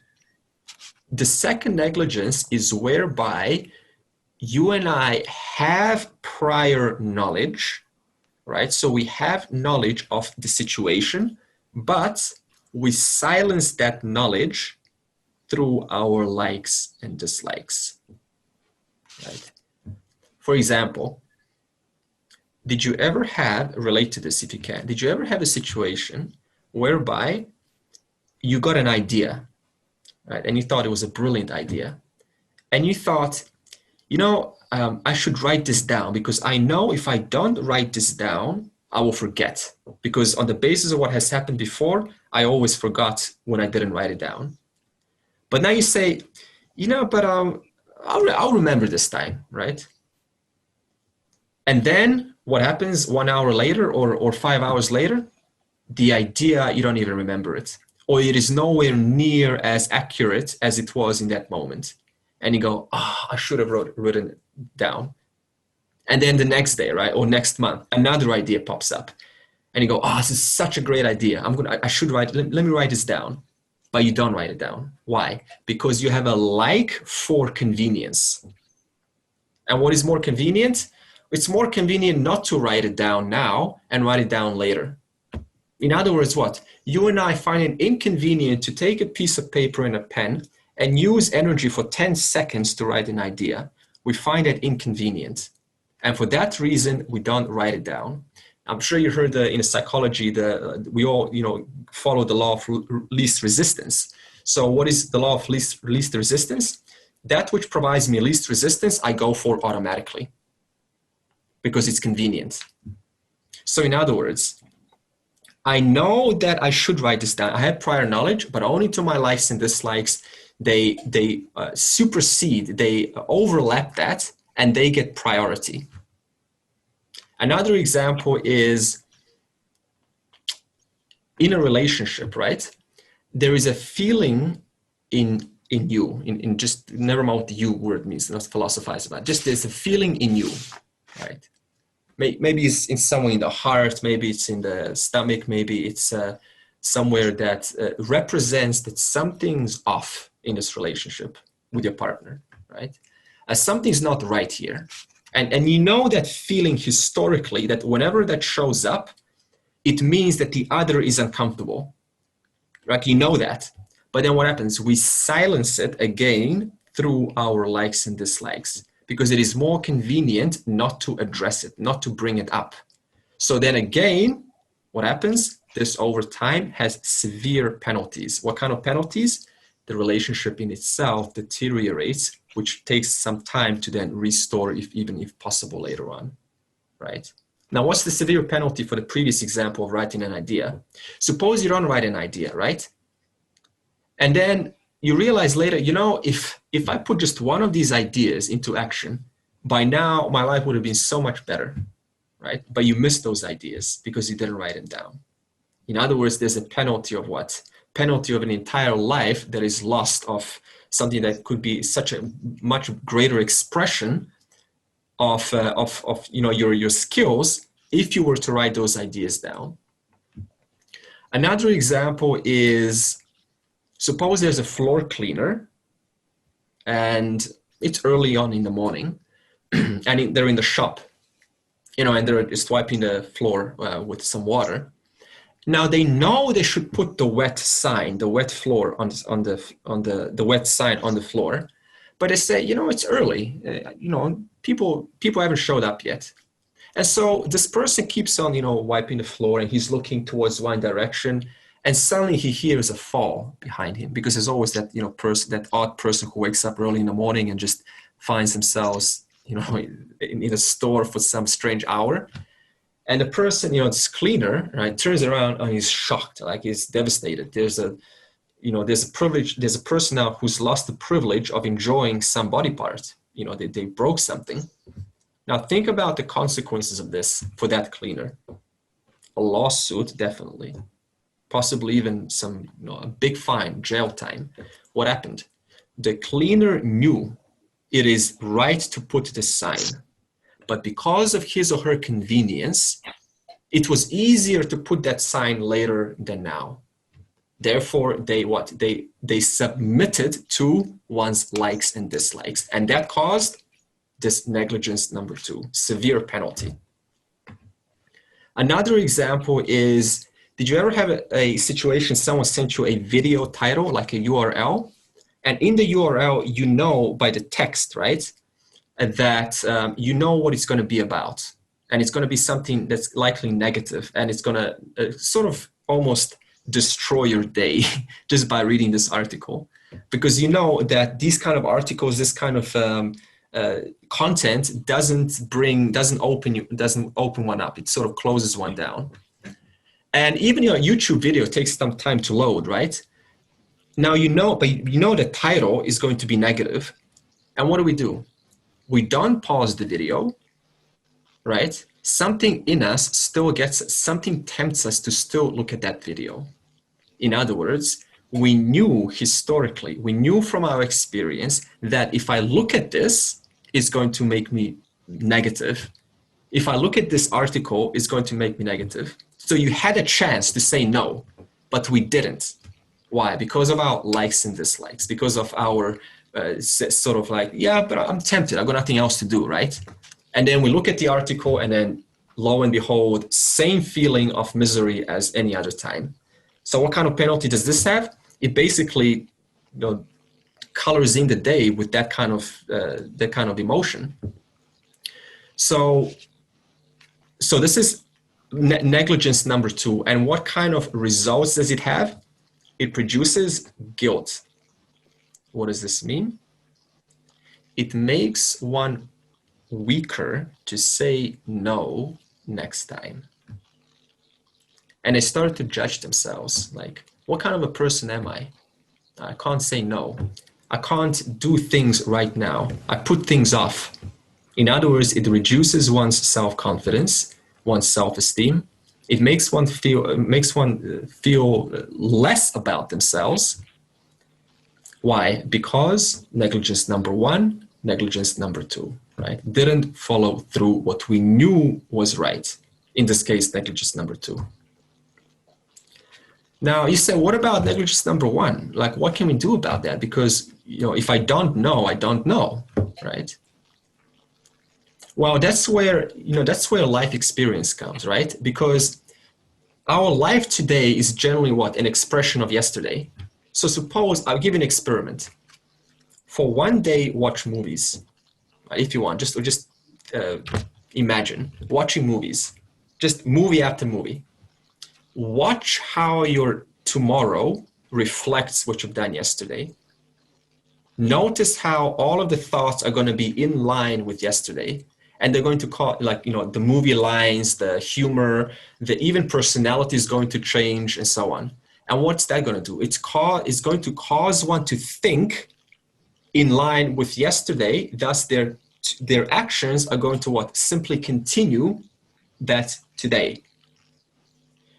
the second negligence is whereby you and I have prior knowledge, right? So we have knowledge of the situation, but we silence that knowledge through our likes and dislikes, right? For example, did you ever have, relate to this if you can, did you ever have a situation whereby you got an idea, right? And you thought it was a brilliant idea. And you thought, I should write this down because I know if I don't write this down, I will forget. Because on the basis of what has happened before, I always forgot when I didn't write it down. But now you say, I'll remember this time, right? And then what happens 1 hour later or 5 hours later? The idea, you don't even remember it. or it is nowhere near as accurate as it was in that moment. And you go, I should have written it down. And then the next day, right, or next month, another idea pops up. And you go, this is such a great idea. I should write, let me write this down. But you don't write it down. Why? Because you have a like for convenience. And what is more convenient? It's more convenient not to write it down now and write it down later. In other words, what? You and I find it inconvenient to take a piece of paper and a pen and use energy for 10 seconds to write an idea. We find it inconvenient. And for that reason, we don't write it down. I'm sure you heard in psychology, we all follow the law of least resistance. So what is the law of least resistance? That which provides me least resistance, I go for automatically because it's convenient. So in other words, I know that I should write this down. I have prior knowledge, but only to my likes and dislikes, they supersede, they overlap that, and they get priority. Another example is in a relationship, right? There is a feeling in you, in just, never mind what the you word means, not philosophize about it. Just there's a feeling in you, right? Maybe it's in somewhere in the heart, maybe it's in the stomach, maybe it's somewhere that represents that something's off in this relationship with your partner, right? Something's not right here. And you know that feeling historically, that whenever that shows up, it means that the other is uncomfortable, right? You know that. But then what happens? We silence it again through our likes and dislikes because it is more convenient not to address it, not to bring it up. So then again, what happens? This over time has severe penalties. What kind of penalties? The relationship in itself deteriorates, which takes some time to then restore, even if possible later on, right? Now, what's the severe penalty for the previous example of writing an idea? Suppose you don't write an idea, right? And then you realize later, if I put just one of these ideas into action, by now my life would have been so much better, right? But you missed those ideas because you didn't write them down. In other words, there's a penalty of what? Penalty of an entire life that is lost of something that could be such a much greater expression of your skills if you were to write those ideas down. Another example is, suppose there's a floor cleaner and it's early on in the morning and they're in the shop, and they're just wiping the floor with some water. Now they know they should put the wet sign, the wet floor on the wet sign on the floor, but they say, it's early, people haven't showed up yet. And so this person keeps on, wiping the floor and he's looking towards one direction, and suddenly he hears a fall behind him because there's always that, that odd person who wakes up early in the morning and just finds themselves, in a store for some strange hour. And the person, this cleaner, right, turns around and he's shocked, like he's devastated. There's a person now who's lost the privilege of enjoying some body part. They broke something. Now think about the consequences of this for that cleaner. A lawsuit, definitely. Possibly even some, a big fine, jail time. What happened? The cleaner knew it is right to put the sign. But because of his or her convenience, it was easier to put that sign later than now. Therefore, they submitted to one's likes and dislikes. And that caused this negligence number 2, severe penalty. Another example is, did you ever have a situation someone sent you a video title, like a URL? And in the URL, by the text, right? That what it's going to be about, and it's going to be something that's likely negative, and it's going to sort of almost destroy your day just by reading this article, because that these kind of articles, this kind of content doesn't open one up. It sort of closes one down. And even your YouTube video takes some time to load, right? Now but the title is going to be negative, and what do? We don't pause the video, right? Something in us something tempts us to still look at that video. In other words, we knew historically, we knew from our experience that if I look at this, it's going to make me negative. If I look at this article, it's going to make me negative. So you had a chance to say no, but we didn't. Why? Because of our likes and dislikes, because of our sort of like, yeah, but I'm tempted. I've got nothing else to do, right? And then we look at the article and then lo and behold, same feeling of misery as any other time. So what kind of penalty does this have? It basically, colors in the day with that kind of emotion. So this is negligence number 2. And what kind of results does it have? It produces guilt. What does this mean? It makes one weaker to say no next time. And they start to judge themselves, like, what kind of a person am I? I can't say no. I can't do things right now. I put things off. In other words, it reduces one's self-confidence, one's self-esteem. It makes one feel less about themselves. Why? Because negligence number 1, negligence number 2, right? Didn't follow through what we knew was right. In this case, negligence number 2. Now you say, what about negligence number 1? Like, what can we do about that? Because, if I don't know, I don't know, right? Well, that's where life experience comes, right? Because our life today is generally what? An expression of yesterday. So suppose I'll give you an experiment. For one day, watch movies. If you want, just imagine watching movies, just movie after movie. Watch how your tomorrow reflects what you've done yesterday. Notice how all of the thoughts are going to be in line with yesterday. And they're going to call, the movie lines, the humor, the even personality is going to change and so on. And what's that going to do? It's going to cause one to think in line with yesterday. Thus, their actions are going to what? Simply continue that today.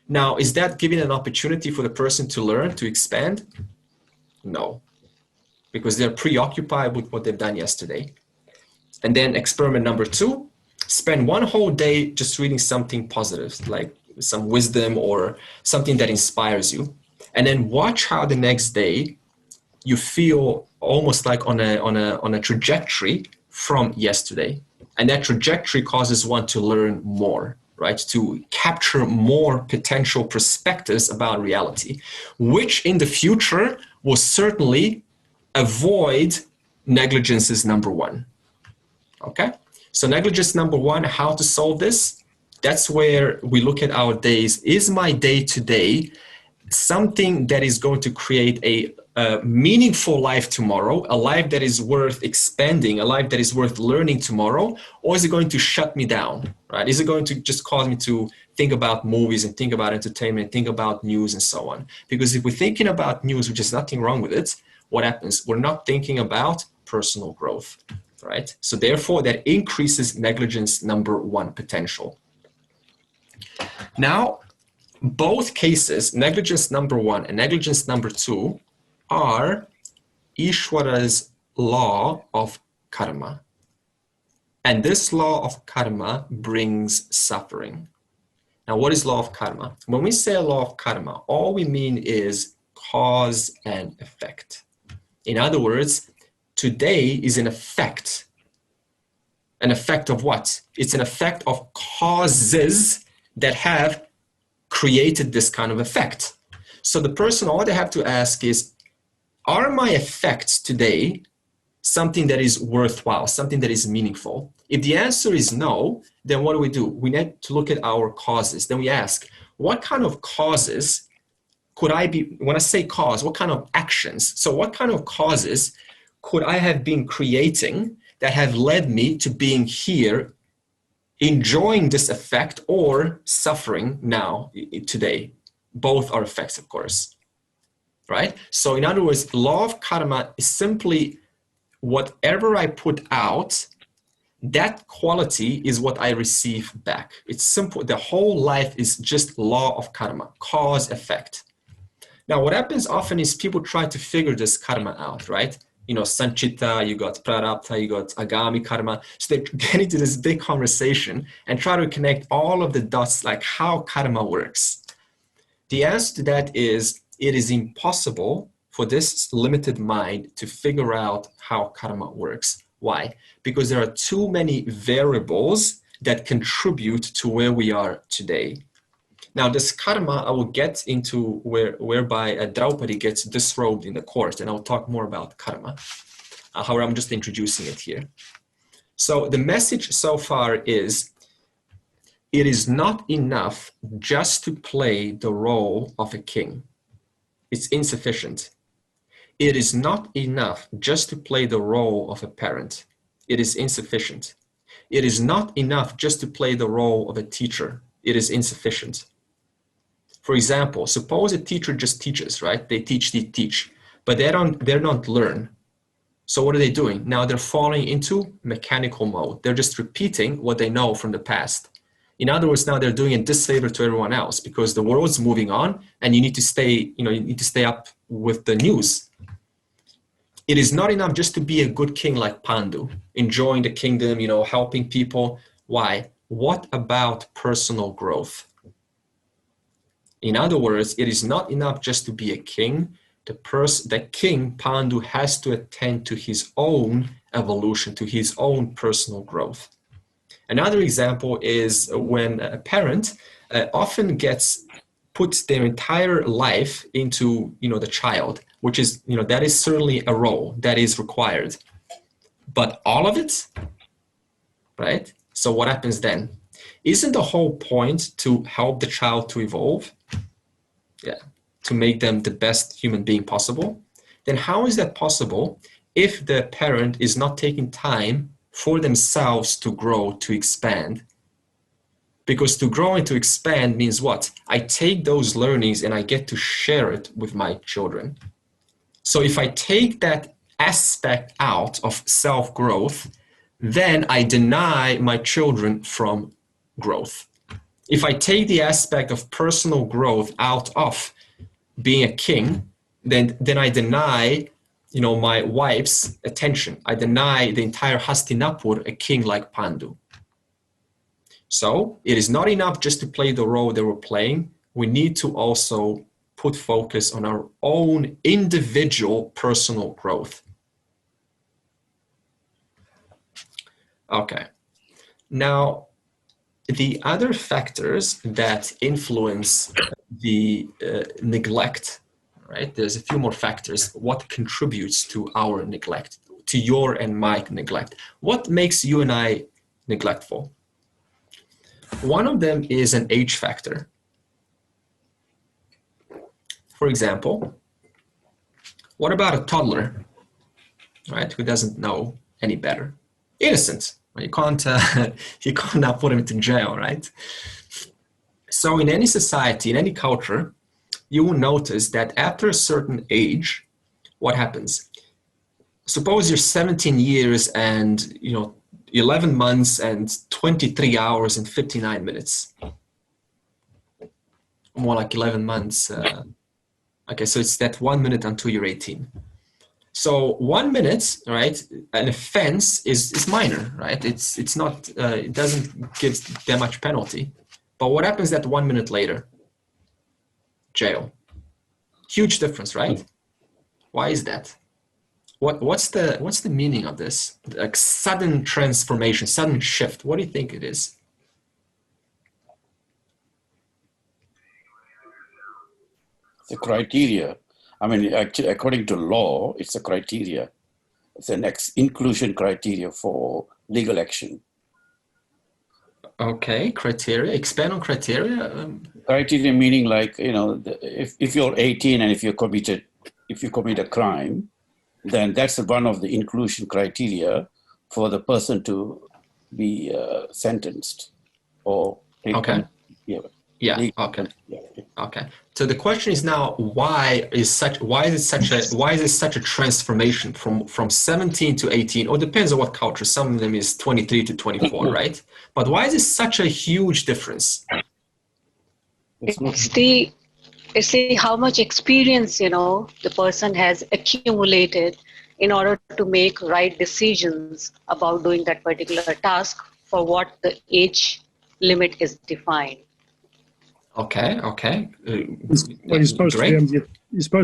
Now, is that giving an opportunity for the person to learn, to expand? No, because they're preoccupied with what they've done yesterday. And then experiment number 2, spend one whole day just reading something positive, like some wisdom or something that inspires you. And then watch how the next day you feel almost like on a trajectory from yesterday. And that trajectory causes one to learn more, right? To capture more potential perspectives about reality, which in the future will certainly avoid negligences number 1. Okay, so negligence number 1, how to solve this? That's where we look at our days. Is my day today something that is going to create a meaningful life tomorrow, a life that is worth expanding, a life that is worth learning tomorrow, or is it going to shut me down, right? Is it going to just cause me to think about movies and think about entertainment, think about news and so on? Because if we're thinking about news, which is nothing wrong with it, what happens? We're not thinking about personal growth. Right? So therefore, that increases negligence number 1 potential. Now, both cases, negligence number 1 and negligence number 2, are Ishwara's law of karma. And this law of karma brings suffering. Now, what is law of karma? When we say law of karma, all we mean is cause and effect. In other words, today is an effect. An effect of what? It's an effect of causes that have created this kind of effect. So the person, all they have to ask is, are my effects today something that is worthwhile, something that is meaningful? If the answer is no, then what do? We need to look at our causes. Then we ask, what kind of causes could I be, when I say cause, what kind of actions? So what kind of causes could I have been creating that have led me to being here, enjoying this effect, or suffering now, today? Both are effects, of course, right? So in other words, law of karma is simply whatever I put out, that quality is what I receive back. It's simple. The whole life is just law of karma, cause, effect. Now, what happens often is people try to figure this karma out, right? You know, sanchita, you got prarabdha, you got agami karma. So they get into this big conversation and try to connect all of the dots, like how karma works. The answer to that is, it is impossible for this limited mind to figure out how karma works. Why? Because there are too many variables that contribute to where we are today. Now, this karma, I will get into whereby Draupadi gets disrobed in the court, and I'll talk more about karma. However, I'm just introducing it here. So the message so far is, it is not enough just to play the role of a king. It's insufficient. It is not enough just to play the role of a parent. It is insufficient. It is not enough just to play the role of a teacher. It is insufficient. For example, suppose a teacher just teaches, right? They teach, but they don't learn. So what are they doing? Now they're falling into mechanical mode. They're just repeating what they know from the past. In other words, now they're doing a disfavor to everyone else because the world's moving on and you need to stay up with the news. It is not enough just to be a good king like Pandu, enjoying the kingdom, helping people. Why? What about personal growth? In other words, it is not enough just to be a king. The king, Pandu, has to attend to his own evolution, to his own personal growth. Another example is when a parent often puts their entire life into, the child, which is, that is certainly a role that is required. But all of it, right? So what happens then? Isn't the whole point to help the child to evolve? Yeah, to make them the best human being possible? Then how is that possible if the parent is not taking time for themselves to grow, to expand? Because to grow and to expand means what? I take those learnings and I get to share it with my children. So if I take that aspect out of self-growth, then I deny my children from growth. If I take the aspect of personal growth out of being a king, then I deny, my wife's attention. I deny the entire Hastinapur a king like Pandu. So it is not enough just to play the role they were playing. We need to also put focus on our own individual personal growth. Okay. Now, the other factors that influence the neglect, right? There's a few more factors. What contributes to our neglect, to your and my neglect? What makes you and I neglectful? One of them is an age factor. For example, what about a toddler, right? Who doesn't know any better? Innocent. You can't now put him into jail, right? So in any society, in any culture, you will notice that after a certain age, what happens? Suppose you're 17 years and 11 months and 23 hours and 59 minutes. More like 11 months. Okay, so it's that 1 minute until you're 18. So 1 minute, right? An offense is minor, right? It's not. It doesn't give that much penalty. But what happens that 1 minute later? Jail. Huge difference, right? Why is that? What's the meaning of this? Like sudden transformation, sudden shift. What do you think it is? The criteria. I mean, actually, according to law, it's a criteria. It's an inclusion criteria for legal action. Okay, criteria. Expand on criteria. Criteria meaning like, if you're 18 and if you commit a crime, then that's one of the inclusion criteria for the person to be sentenced or okay. Yeah. Okay. Yeah. Okay. So the question is now, why is it such a transformation from 17 to 18? Or depends on what culture. Some of them is 23 to 24, right? But why is it such a huge difference? It's the see how much experience, the person has accumulated in order to make right decisions about doing that particular task for what the age limit is defined. Okay. Well, Great. you're supposed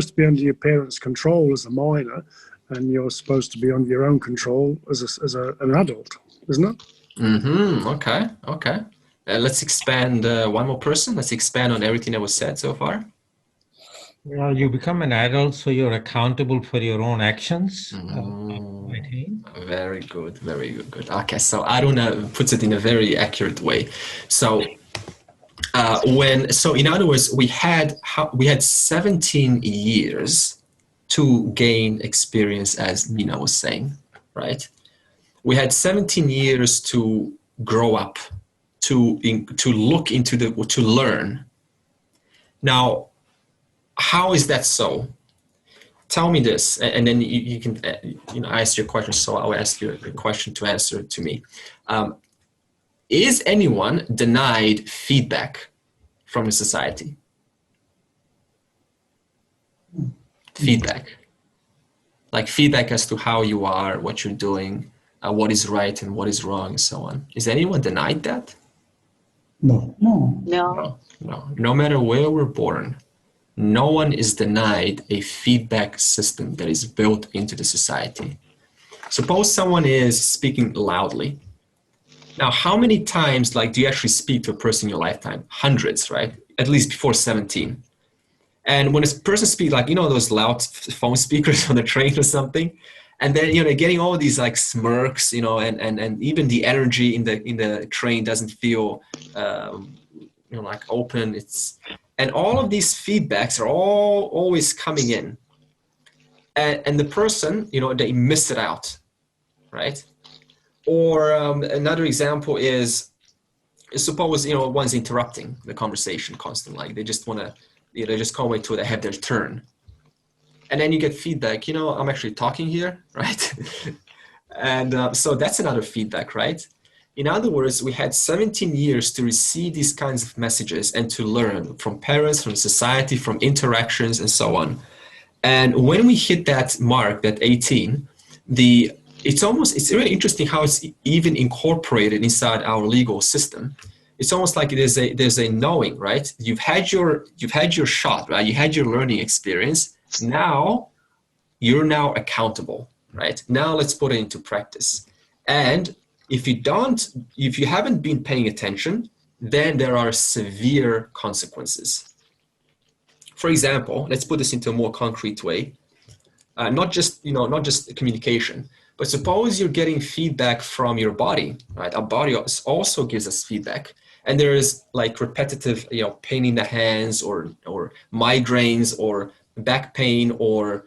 to be under your parents' control as a minor, and you're supposed to be under your own control as an adult, isn't it? Mm-hmm. Okay. Let's expand. One more person. Let's expand on everything that was said so far. Well, you become an adult, so you're accountable for your own actions. Very good. Okay, so Aruna puts it in a very accurate way. So, in other words, we had 17 years to gain experience, as Nina was saying, right? We had 17 years to grow up, to look into to learn. Now, how is that so? Tell me this, and then you can ask your question. So I'll ask you a question to answer to me. Is anyone denied feedback from the society? Feedback. Like feedback as to how you are, what you're doing, what is right and what is wrong, and so on. Is anyone denied that? No. No matter where we're born, no one is denied a feedback system that is built into the society. Suppose someone is speaking loudly. Now, how many times do you actually speak to a person in your lifetime? Hundreds, right? At least before 17. And when a person speaks, those loud phone speakers on the train or something, and then they're getting all these smirks, and even the energy in the train doesn't feel open. And all of these feedbacks are always coming in, and the person they miss it out, right? Or another example is, suppose one's interrupting the conversation constantly. They just want to, they just can't wait till they have their turn, and then you get feedback. I'm actually talking here, right? And so that's another feedback, right? In other words, we had 17 years to receive these kinds of messages and to learn from parents, from society, from interactions, and so on. And when we hit that mark, that 18, it's really interesting how it's even incorporated inside our legal system. It's almost like there's a knowing, right? You've had your shot, right? You had your learning experience. Now you're accountable, right? Now let's put it into practice. And if you haven't been paying attention, then there are severe consequences. For example, let's put this into a more concrete way. Not just communication, but suppose you're getting feedback from your body, right? Our body also gives us feedback, and there is repetitive, pain in the hands, or migraines, or back pain, or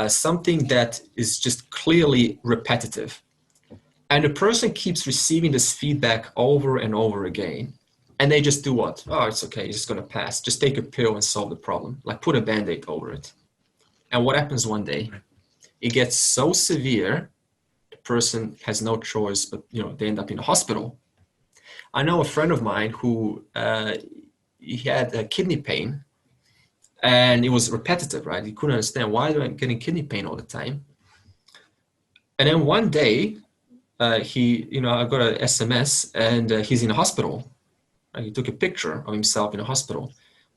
something that is just clearly repetitive. And the person keeps receiving this feedback over and over again. And they just do what? Oh, it's okay, it's just gonna pass. Just take a pill and solve the problem. Put a Band-Aid over it. And what happens one day? It gets so severe, the person has no choice, but they end up in a hospital. I know a friend of mine who he had a kidney pain, and it was repetitive, right? He couldn't understand, why am I getting kidney pain all the time? And then one day, I got an SMS, and he's in a hospital. He took a picture of himself in a hospital,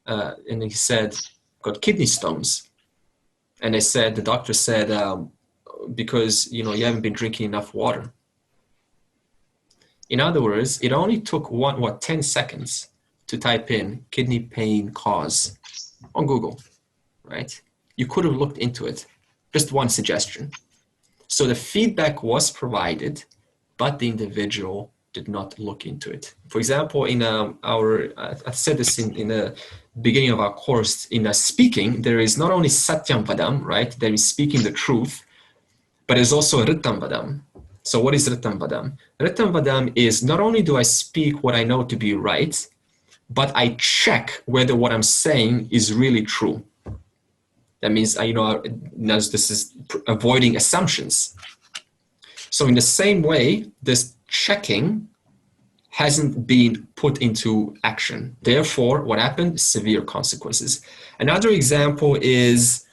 and he said, got kidney stones. And the doctor said, because you haven't been drinking enough water. In other words, it only took 10 seconds to type in kidney pain cause on Google, right? You could have looked into it. Just one suggestion. So the feedback was provided, but the individual did not look into it. For example, in I said this in the beginning of our course, in speaking, there is not only Satyam Vadam, right? There is speaking the truth, but there's also Ritam Vadam. So what is Ritam Vadam? Ritam Vadam is not only do I speak what I know to be right, but I check whether what I'm saying is really true. That means, this is avoiding assumptions. So in the same way, this checking hasn't been put into action. Therefore, what happened? Severe consequences. Another example is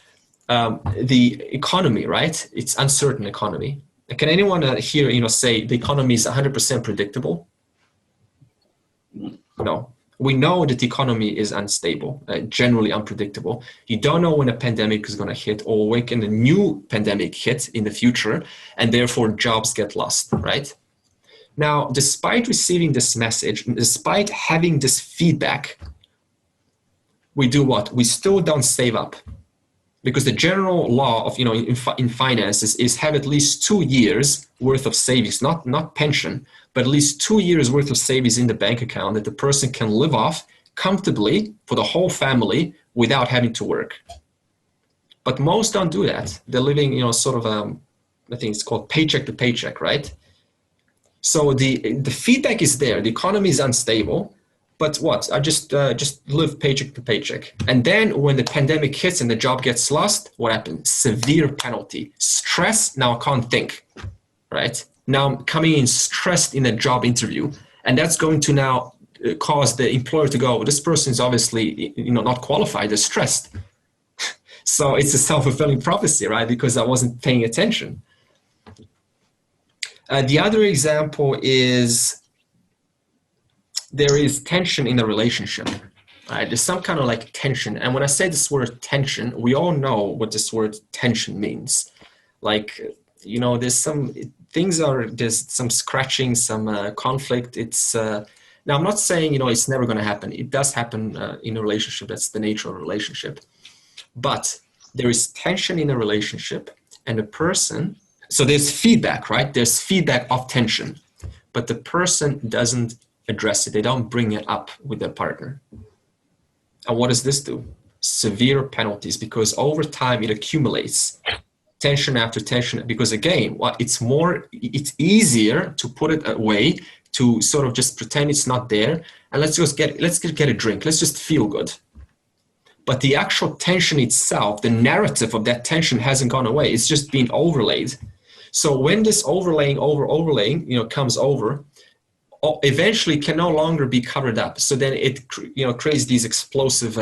the economy, right? It's uncertain economy. Can anyone here, say the economy is 100% predictable? No. We know that the economy is unstable, generally unpredictable. You don't know when a pandemic is going to hit, or when can a new pandemic hit in the future, and therefore jobs get lost, right? Now, despite receiving this message, despite having this feedback, we do what? We still don't save up. Because the general law of, in finances is have at least 2 years worth of savings, not pension, but at least 2 years worth of savings in the bank account that the person can live off comfortably for the whole family without having to work. But most don't do that. They're living, sort of, I think it's called paycheck to paycheck, right? So the feedback is there. The economy is unstable. But what? I just live paycheck to paycheck. And then when the pandemic hits and the job gets lost, what happens? Severe penalty. Stress, now I can't think, right? Now I'm coming in stressed in a job interview. And that's going to now cause the employer to go, this person is obviously not qualified, they're stressed. So it's a self-fulfilling prophecy, right? Because I wasn't paying attention. The other example is there is tension in a relationship, right? There's some kind of like tension. And when I say this word tension, we all know what this word tension means. Like, there's some scratching, some conflict. It's, now I'm not saying, it's never going to happen. It does happen in a relationship. That's the nature of a relationship. But there is tension in a relationship and a person, so there's feedback, right? There's feedback of tension, but the person doesn't address it. They don't bring it up with their partner. And what does this do? Severe penalties, because over time it accumulates tension after tension. Because again, it's easier to put it away, to sort of just pretend it's not there, and let's get a drink. Let's just feel good. But the actual tension itself, the narrative of that tension hasn't gone away. It's just been overlaid. So when this overlaying comes over, eventually can no longer be covered up. So then it creates these explosive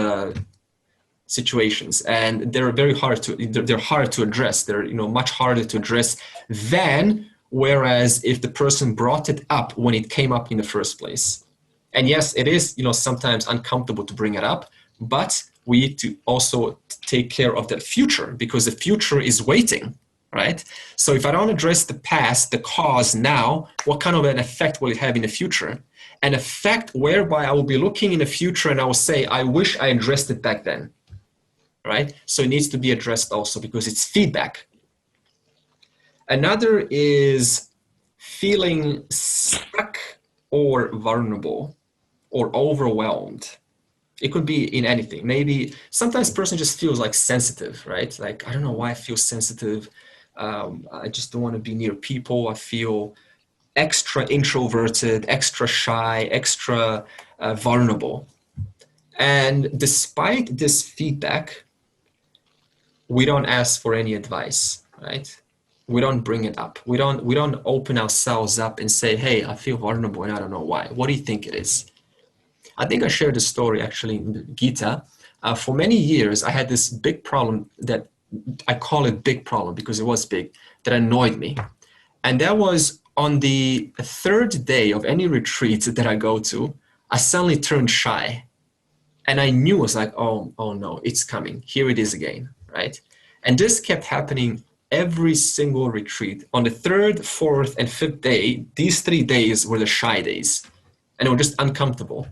situations, and they're hard to address. They're much harder to address than whereas if the person brought it up when it came up in the first place. And yes, it is sometimes uncomfortable to bring it up, but we need to also take care of the future, because the future is waiting. Right? So if I don't address the past, the cause now, what kind of an effect will it have in the future? An effect whereby I will be looking in the future and I will say, I wish I addressed it back then. Right? So it needs to be addressed also because it's feedback. Another is feeling stuck or vulnerable or overwhelmed. It could be in anything. Maybe sometimes a person just feels like sensitive, right? Like, I don't know why I feel sensitive. I just don't want to be near people. I feel extra introverted, extra shy, extra vulnerable. And despite this feedback, we don't ask for any advice, right? We don't bring it up. We don't open ourselves up and say, hey, I feel vulnerable and I don't know why. What do you think it is? I think I shared this story actually in the Gita. For many years, I had this big problem that I call it big problem because it was big, that annoyed me. And that was on the third day of any retreat that I go to, I suddenly turned shy. And I knew, I was like, oh no, it's coming. Here it is again, right? And this kept happening every single retreat. On the third, fourth, and fifth day, these 3 days were the shy days. And they were just uncomfortable.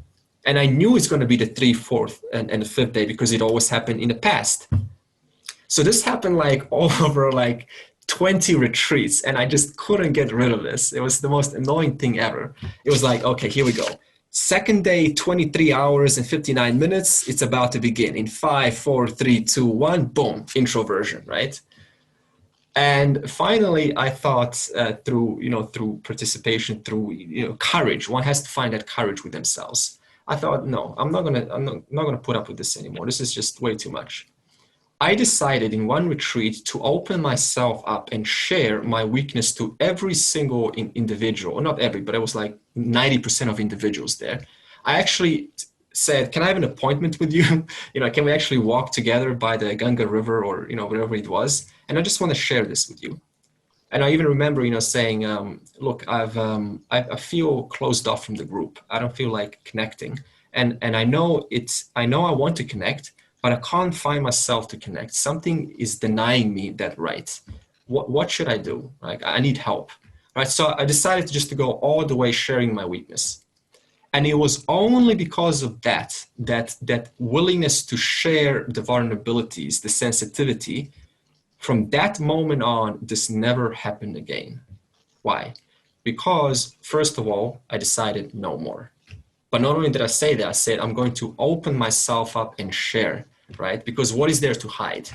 And I knew it's going to be the 3rd, 4th, and the 5th day because it always happened in the past. So this happened like all over like 20 retreats, and I just couldn't get rid of this. It was the most annoying thing ever. It was like, okay, here we go. Second day, 23 hours and 59 minutes. It's about to begin in 5, 4, 3, 2, 1, boom, introversion, right? And finally, I thought through participation, through courage. One has to find that courage with themselves. I thought, no, I'm not gonna put up with this anymore. This is just way too much. I decided in one retreat to open myself up and share my weakness to every single individual, or not every, but it was like 90% of individuals there. I actually said, can I have an appointment with you? Can we actually walk together by the Ganga River or, wherever it was? And I just want to share this with you. And I even remember, saying, look, I feel closed off from the group. I don't feel like connecting. And I know I want to connect, but I can't find myself to connect. Something is denying me that right. What should I do? Like, I need help, right? So I decided just to go all the way sharing my weakness. And it was only because of that willingness to share the vulnerabilities, the sensitivity. From that moment on, this never happened again. Why? Because, first of all, I decided no more. But not only did I say that, I said I'm going to open myself up and share, right? Because what is there to hide?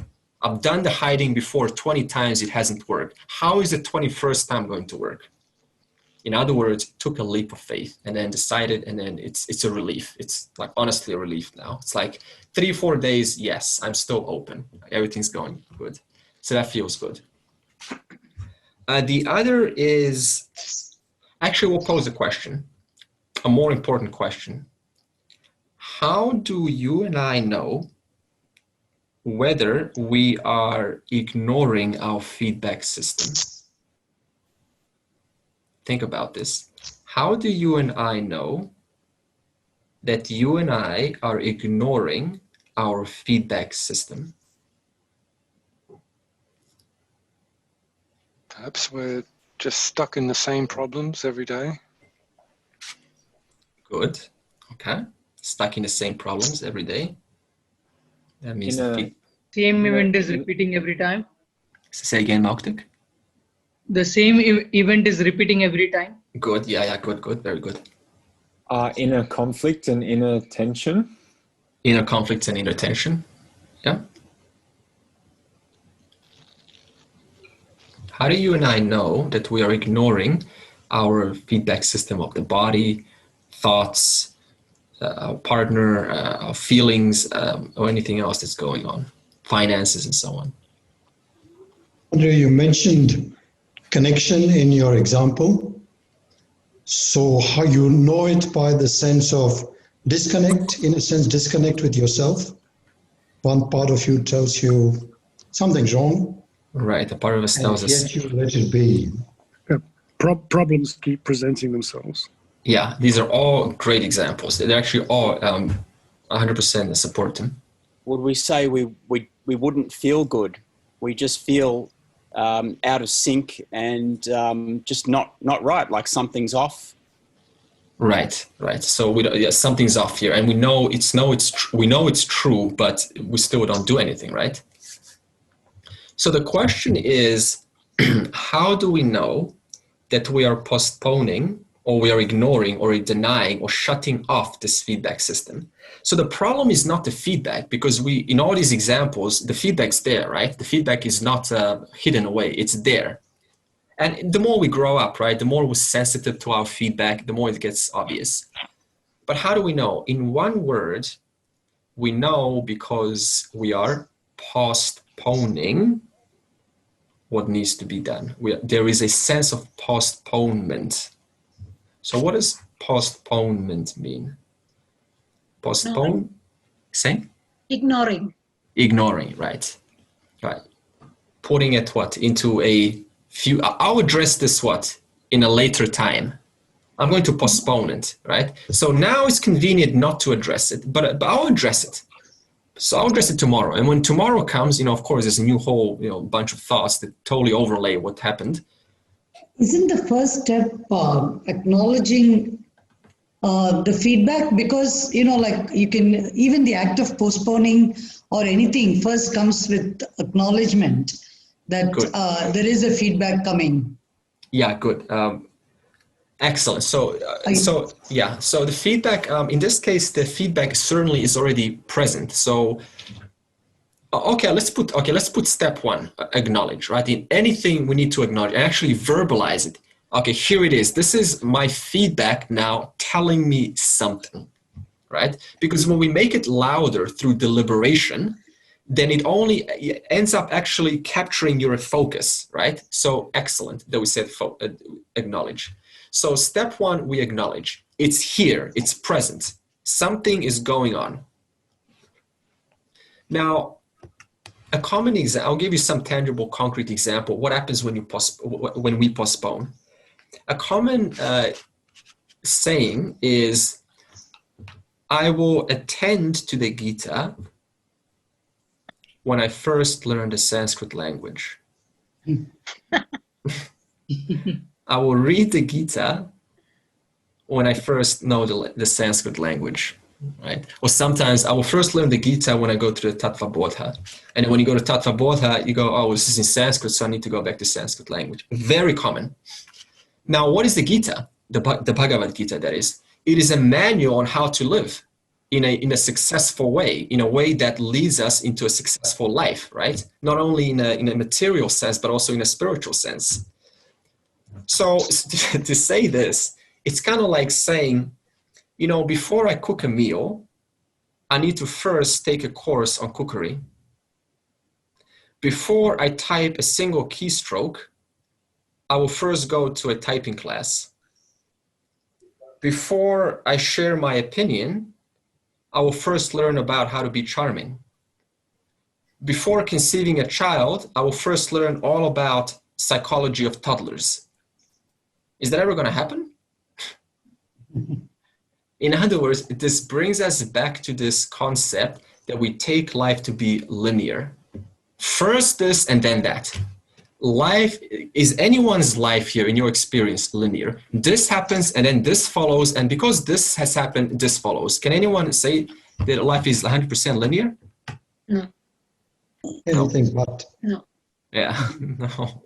I've done the hiding before 20 times, it hasn't worked. How is the 21st time going to work? In other words, took a leap of faith and then decided, and then it's a relief. It's like honestly a relief now. It's like 3-4 days, yes, I'm still open. Everything's going good. So that feels good. The other is, actually we'll pose a question, a more important question. How do you and I know whether we are ignoring our feedback system? Think about this. How do you and I know that you and I are ignoring our feedback system? Perhaps we're just stuck in the same problems every day. Good. Okay. Stuck in the same problems every day. That means same event is repeating every time. Say again, Mauktik. The same event is repeating every time. Good. Yeah. Good. Very good. Inner conflict and inner tension. Inner conflicts and inner tension. Yeah. How do you and I know that we are ignoring our feedback system of the body, thoughts, our partner, our feelings, or anything else that's going on, finances and so on? Andre, you mentioned connection in your example. So how you know it by the sense of disconnect, in a sense, disconnect with yourself. One part of you tells you something's wrong. Right, a part of us tells us. Yet you let it be. Problems keep presenting themselves. Yeah, these are all great examples. They're actually all 100% support them. Would we say we wouldn't feel good? We just feel out of sync and just not right, like something's off. Right. So something's off here, and we know it's true, but we still don't do anything, right? So the question is, how do we know that we are postponing or we are ignoring or denying or shutting off this feedback system? So the problem is not the feedback, because in all these examples, the feedback's there, right? The feedback is not hidden away, it's there. And the more we grow up, right, the more we're sensitive to our feedback, the more it gets obvious. But how do we know? In one word, we know because we are postponing what needs to be done. There is a sense of postponement. So what does postponement mean? Postpone? Say? Ignoring. Ignoring, right. Putting it into a few, I'll address this in a later time. I'm going to postpone it, right? So now it's convenient not to address it, but I'll address it. So I'll address it tomorrow. And when tomorrow comes, of course, there's a new whole, bunch of thoughts that totally overlay what happened. Isn't the first step acknowledging the feedback? Because, you can, even the act of postponing or anything first comes with acknowledgement that there is a feedback coming. Yeah, good. Excellent. So the feedback, in this case, the feedback certainly is already present. So, let's put step one, acknowledge, right? In anything we need to acknowledge and actually verbalize it. Okay, here it is. This is my feedback now telling me something, right? Because when we make it louder through deliberation, then it ends up actually capturing your focus, right? So excellent that we said acknowledge. So step one, we acknowledge. It's here, it's present. Something is going on. Now, a common example, I'll give you some tangible, concrete example. What happens when we postpone? A common saying is, I will attend to the Gita when I first learned the Sanskrit language. I will read the Gita when I first know the Sanskrit language, right? Or sometimes I will first learn the Gita when I go to the Tattva Bodha. And when you go to Tattva Bodha, you go, oh, this is in Sanskrit, so I need to go back to Sanskrit language. Very common. Now, what is the Gita? The Bhagavad Gita, that is. It is a manual on how to live in a successful way, in a way that leads us into a successful life, right? Not only in a material sense, but also in a spiritual sense. So to say this, it's kind of like saying, you know, before I cook a meal, I need to first take a course on cookery. Before I type a single keystroke, I will first go to a typing class. Before I share my opinion, I will first learn about how to be charming. Before conceiving a child, I will first learn all about psychology of toddlers. Is that ever going to happen? In other words, this brings us back to this concept that we take life to be linear. First this and then that. Life, is anyone's life here in your experience linear? This happens and then this follows, and because this has happened, this follows. Can anyone say that life is 100% linear? No. Anything but. No. Yeah, no.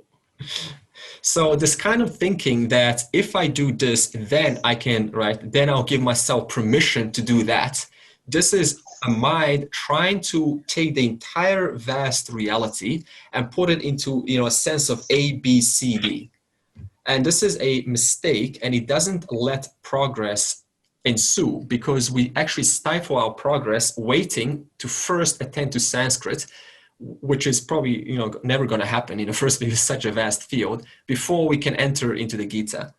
So this kind of thinking that if I do this, then I can, right, then I'll give myself permission to do that. This is a mind trying to take the entire vast reality and put it into, you know, a sense of A, B, C, D. And this is a mistake, and it doesn't let progress ensue, because we actually stifle our progress waiting to first attend to Sanskrit, which is probably, you know, never going to happen in the first place. It's such a vast field, before we can enter into the Gita.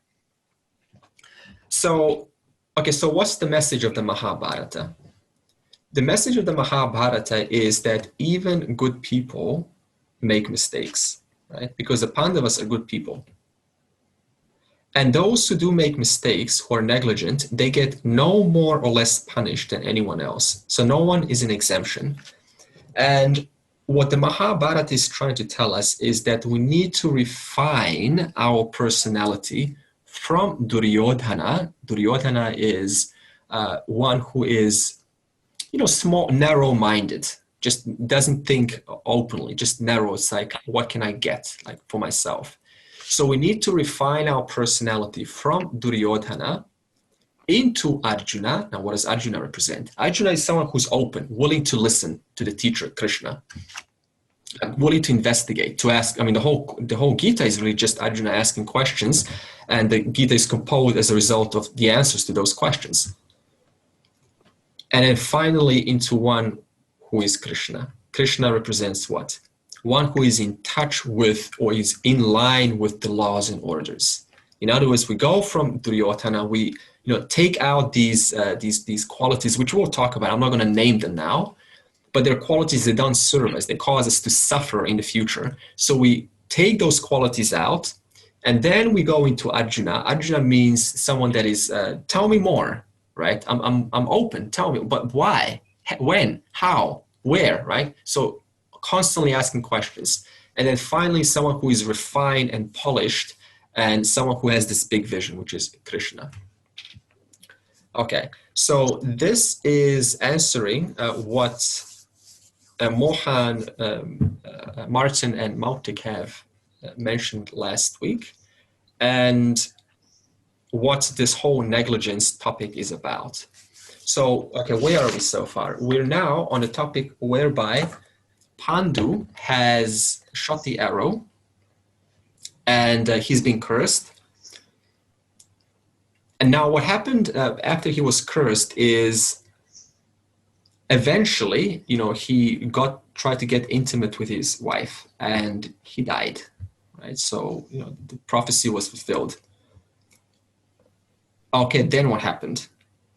So, okay, so what's the message of the Mahabharata? The message of the Mahabharata is that even good people make mistakes, right? Because the Pandavas are good people. And those who do make mistakes, who are negligent, they get no more or less punished than anyone else. So no one is an exemption. And what the Mahabharata is trying to tell us is that we need to refine our personality from Duryodhana. Duryodhana is one who is, you know, small, narrow-minded, just doesn't think openly, just narrow. It's like, what can I get, like, for myself? So we need to refine our personality from Duryodhana into Arjuna. Now, what does Arjuna represent? Arjuna is someone who's open, willing to listen to the teacher, Krishna, willing to investigate, to ask. I mean, the whole Gita is really just Arjuna asking questions, and the Gita is composed as a result of the answers to those questions. And then finally into one who is Krishna. Krishna represents what? One who is in touch with, or is in line with, the laws and orders. In other words, we go from Duryodhana, we, you know, take out these qualities, which we'll talk about. I'm not going to name them now, but they're qualities that don't serve us. They cause us to suffer in the future. So we take those qualities out, and then we go into Arjuna. Arjuna means someone that is, tell me more, right? I'm open, tell me, but why, when, how, where, right? So constantly asking questions. And then finally, someone who is refined and polished, and someone who has this big vision, which is Krishna. Okay, so this is answering what Mohan, Martin, and Mautik have mentioned last week, and what this whole negligence topic is about. So, okay, where are we so far? We're now on the topic whereby Pandu has shot the arrow, and he's been cursed. And now what happened after he was cursed is eventually, he tried to get intimate with his wife, and he died, right? So, the prophecy was fulfilled. Okay, then what happened,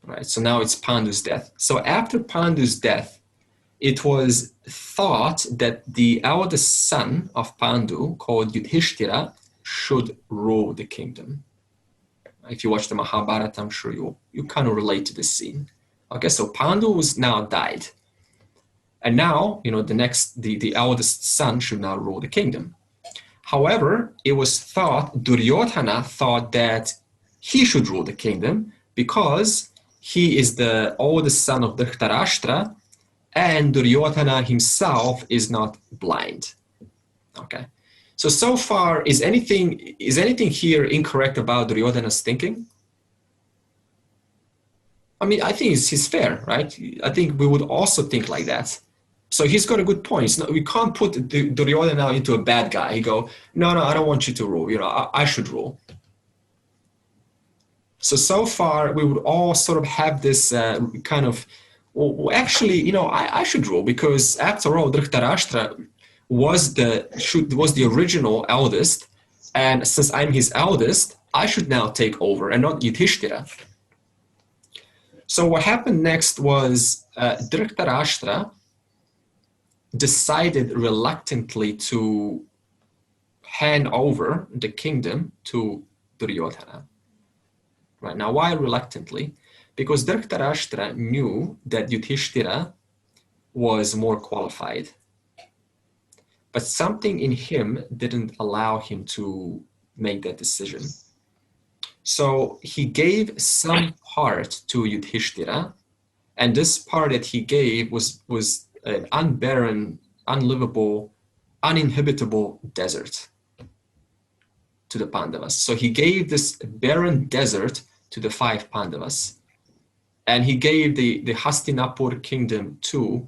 right? So now it's Pandu's death. So after Pandu's death, it was thought that the eldest son of Pandu, called Yudhishthira, should rule the kingdom. If you watch the Mahabharata, I'm sure you kind of relate to this scene. Okay, so Pandu was now died. And now, the eldest son should now rule the kingdom. However, it was thought, Duryodhana thought that he should rule the kingdom because he is the oldest son of Dhritarashtra, and Duryodhana himself is not blind. Okay. So far, is anything here incorrect about Duryodhana's thinking? I mean, I think he's fair, right? I think we would also think like that. So he's got a good point. We can't put Duryodhana into a bad guy. He go, no, I don't want you to rule. I should rule. So far, we would all sort of have this kind of, well, actually, I should rule, because after all, Dhritarashtra was the original eldest, and since I'm his eldest, I should now take over, and not Yudhishthira. So what happened next was Dhritarashtra decided reluctantly to hand over the kingdom to Duryodhana. Right now, why reluctantly? Because Dhritarashtra knew that Yudhishthira was more qualified. But something in him didn't allow him to make that decision. So he gave some part to Yudhishthira, and this part that he gave was an unbarren, unlivable, uninhabitable desert to the Pandavas. So he gave this barren desert to the 5 Pandavas, and he gave the Hastinapur kingdom to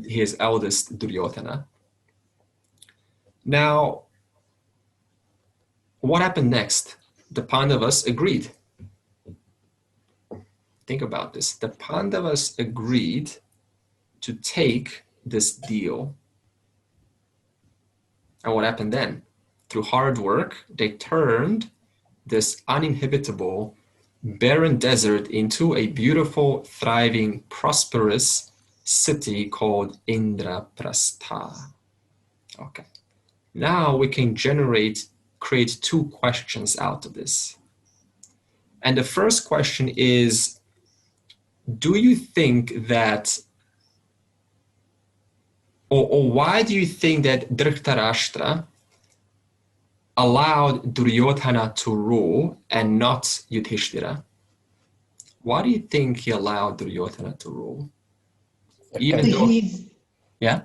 his eldest Duryodhana. Now, what happened next? The Pandavas agreed. Think about this. The Pandavas agreed to take this deal. And what happened then? Through hard work, they turned this uninhabitable, barren desert into a beautiful, thriving, prosperous city called Indraprastha. Okay. Now we can create 2 questions out of this. And the first question is, do you think that, or why do you think that Dhritarashtra allowed Duryodhana to rule and not Yudhishthira? Why do you think he allowed Duryodhana to rule? Even though, yeah?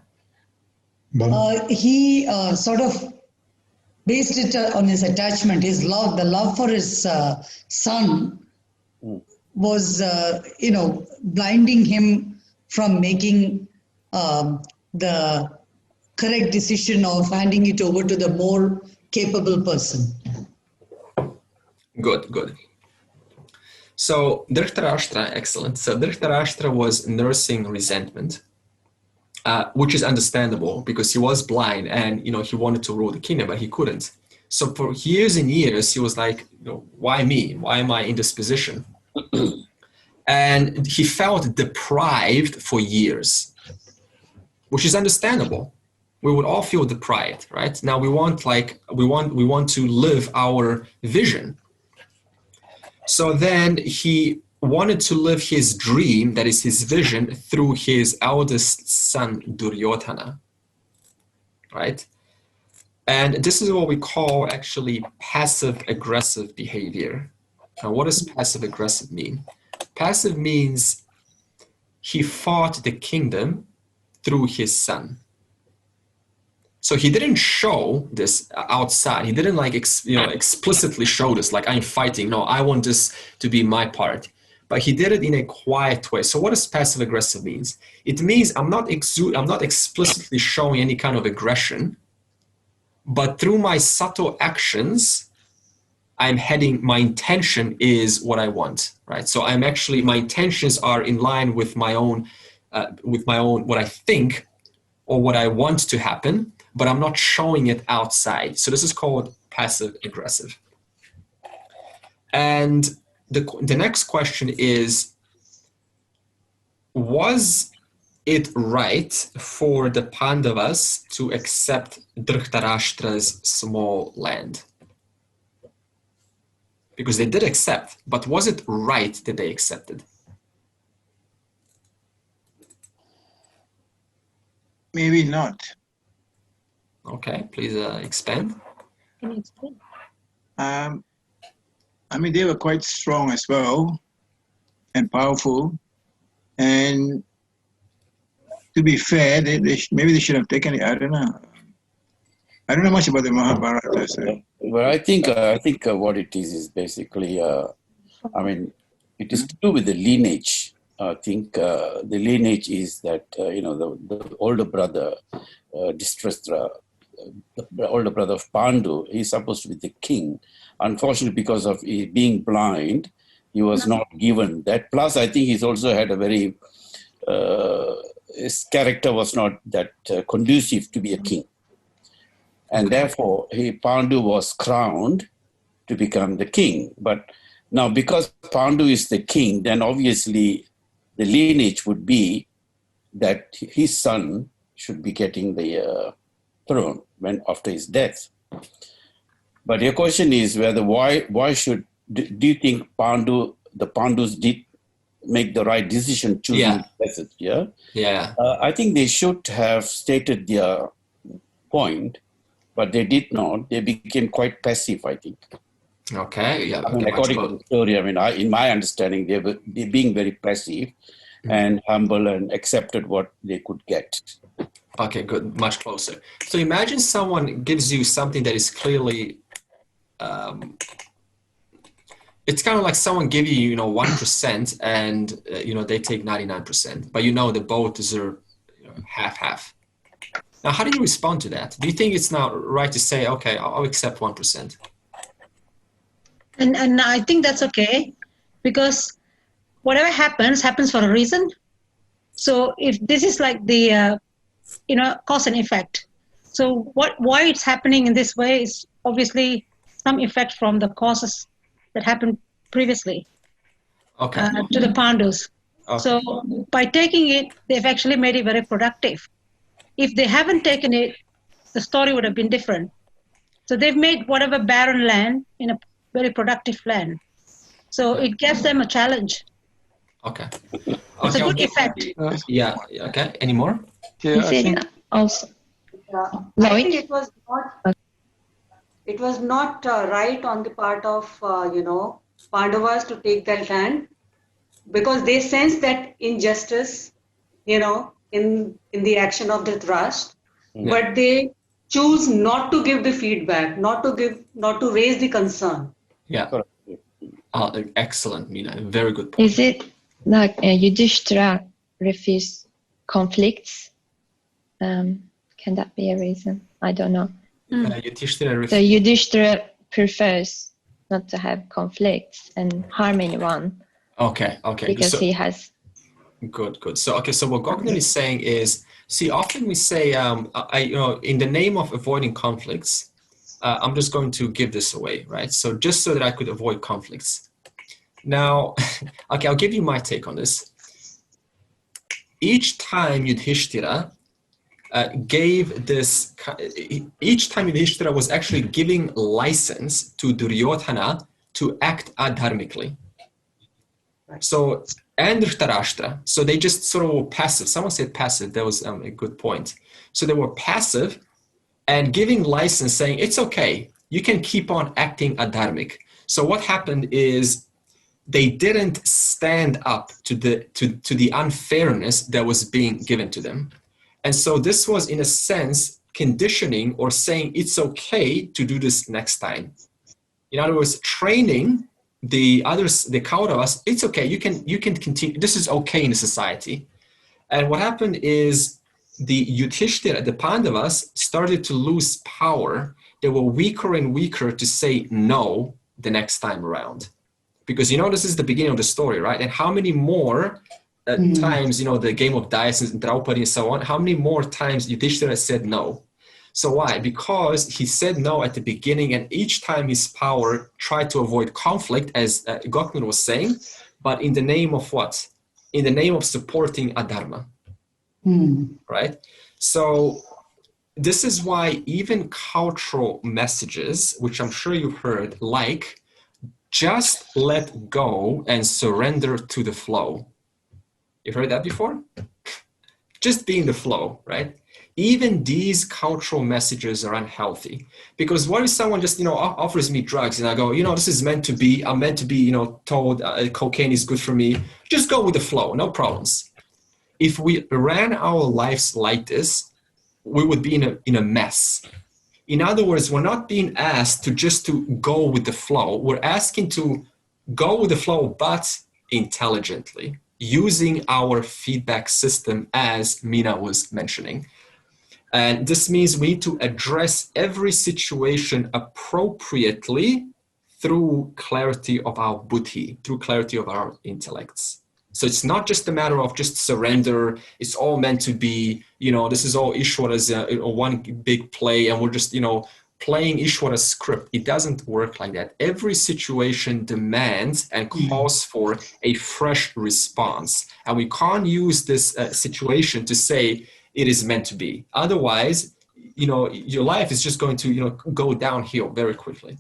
He sort of based it on his attachment, his love, the love for his son was, blinding him from making the correct decision of handing it over to the more capable person. Good. So Dhritarashtra, excellent. So Dhritarashtra was nursing resentment, which is understandable because he was blind and, he wanted to rule the kingdom, but he couldn't. So for years and years, he was like, why me? Why am I in this position? And he felt deprived for years, which is understandable. We would all feel deprived, right? Now we want to live our vision. So then he wanted to live his dream, that is his vision, through his eldest son, Duryodhana, right? And this is what we call actually passive-aggressive behavior. Now, what does passive-aggressive mean? Passive means he fought the kingdom through his son. So he didn't show this outside. He didn't explicitly show this, like I'm fighting. No, I want this to be my part. But he did it in a quiet way. So what does passive aggressive means? It means I'm not explicitly showing any kind of aggression, but through my subtle actions, my intention is what I want, right? So my intentions are in line with my own with my own, what I think or what I want to happen, but I'm not showing it outside. So this is called passive aggressive. And the next question is, was it right for the Pandavas to accept Dhritarashtra's small land? Because they did accept, but was it right that they accepted? Maybe not. Okay, please expand. Can you explain? I mean, they were quite strong as well and powerful. And to be fair, maybe they should have taken it. I don't know. I don't know much about the Mahabharata. So. Well, I think what it is basically, I mean, it is to do with the lineage. I think the lineage is that, the older brother, Dhritarashtra, the older brother of Pandu, he's supposed to be the king. Unfortunately, because of he being blind, he was not given that. Plus, I think he's also had a very, his character was not that conducive to be a king. And therefore, Pandu was crowned to become the king. But now, because Pandu is the king, then obviously the lineage would be that his son should be getting the throne after his death. But your question is whether why should do you think the Pandus did make the right decision choosing the message? Yeah. I think they should have stated their point, but they did not. They became quite passive, I think. Okay. Yeah. I mean, according to the story, I mean, in my understanding, they're being very passive and humble and accepted what they could get. Okay, good. Much closer. So imagine someone gives you something that is clearly, it's kind of like someone give you, 1% and, they take 99%, but the both deserve half. Now, how do you respond to that? Do you think it's not right to say, okay, I'll accept 1%? And I think that's okay, because whatever happens for a reason. So if this is like the, cause and effect. So why it's happening in this way is obviously some effect from the causes that happened previously to the Pandus. Okay. So by taking it, they've actually made it very productive. If they haven't taken it, the story would have been different. So they've made whatever barren land in a very productive land. So it gives them a challenge. Okay. It's a good effect. Yeah. Okay. Any more? Yeah, I think also. I think it was not right on the part of Pandavas to take that land, because they sense that injustice, in the action of Dhritarashtra, but they choose not to give the feedback, not to raise the concern. Yeah. Excellent, Meena. Very good point. Is it like Yudhishthira refused conflicts? Can that be a reason? I don't know. Yudhishthira prefers not to have conflicts and harm anyone. Okay. Because he has. Good. So what Gogner is saying is, often we say, in the name of avoiding conflicts, I'm just going to give this away, right? So just so that I could avoid conflicts. Now, I'll give you my take on this. Each time Yudhishthira was actually giving license to Duryodhana to act adharmically. So, and Dhritarashtra, so they just sort of were passive. Someone said passive, that was a good point. So they were passive and giving license, saying, it's okay, you can keep on acting adharmic. So what happened is they didn't stand up to the unfairness that was being given to them. And so this was, in a sense, conditioning or saying it's okay to do this next time. In other words, training the others, the Kauravas, it's okay, you can continue, this is okay in the society. And what happened is the Yudhishthira, the Pandavas, started to lose power. They were weaker and weaker to say no the next time around. Because this is the beginning of the story, right? And how many more times, the game of dice and Draupadi and so on, how many more times Yudhishthira said no? So why? Because he said no at the beginning, and each time his power tried to avoid conflict, as Goknur was saying, but in the name of what? In the name of supporting Adharma, right? So this is why even cultural messages, which I'm sure you've heard, like just let go and surrender to the flow. You've heard that before? Just be in the flow, right? Even these cultural messages are unhealthy, because what if someone just, offers me drugs and I go, this is meant to be, I'm meant to be, told cocaine is good for me. Just go with the flow, no problems. If we ran our lives like this, we would be in a mess. In other words, we're not being asked to go with the flow. We're asking to go with the flow, but intelligently, using our feedback system, as Mina was mentioning. And this means we need to address every situation appropriately through clarity of our buddhi, through clarity of our intellects. So it's not just a matter of just surrender. It's all meant to be, this is all Ishwara's one big play, and we're just, playing Ishwara's script. It doesn't work like that. Every situation demands and calls for a fresh response. And we can't use this situation to say it is meant to be. Otherwise, your life is just going to, go downhill very quickly.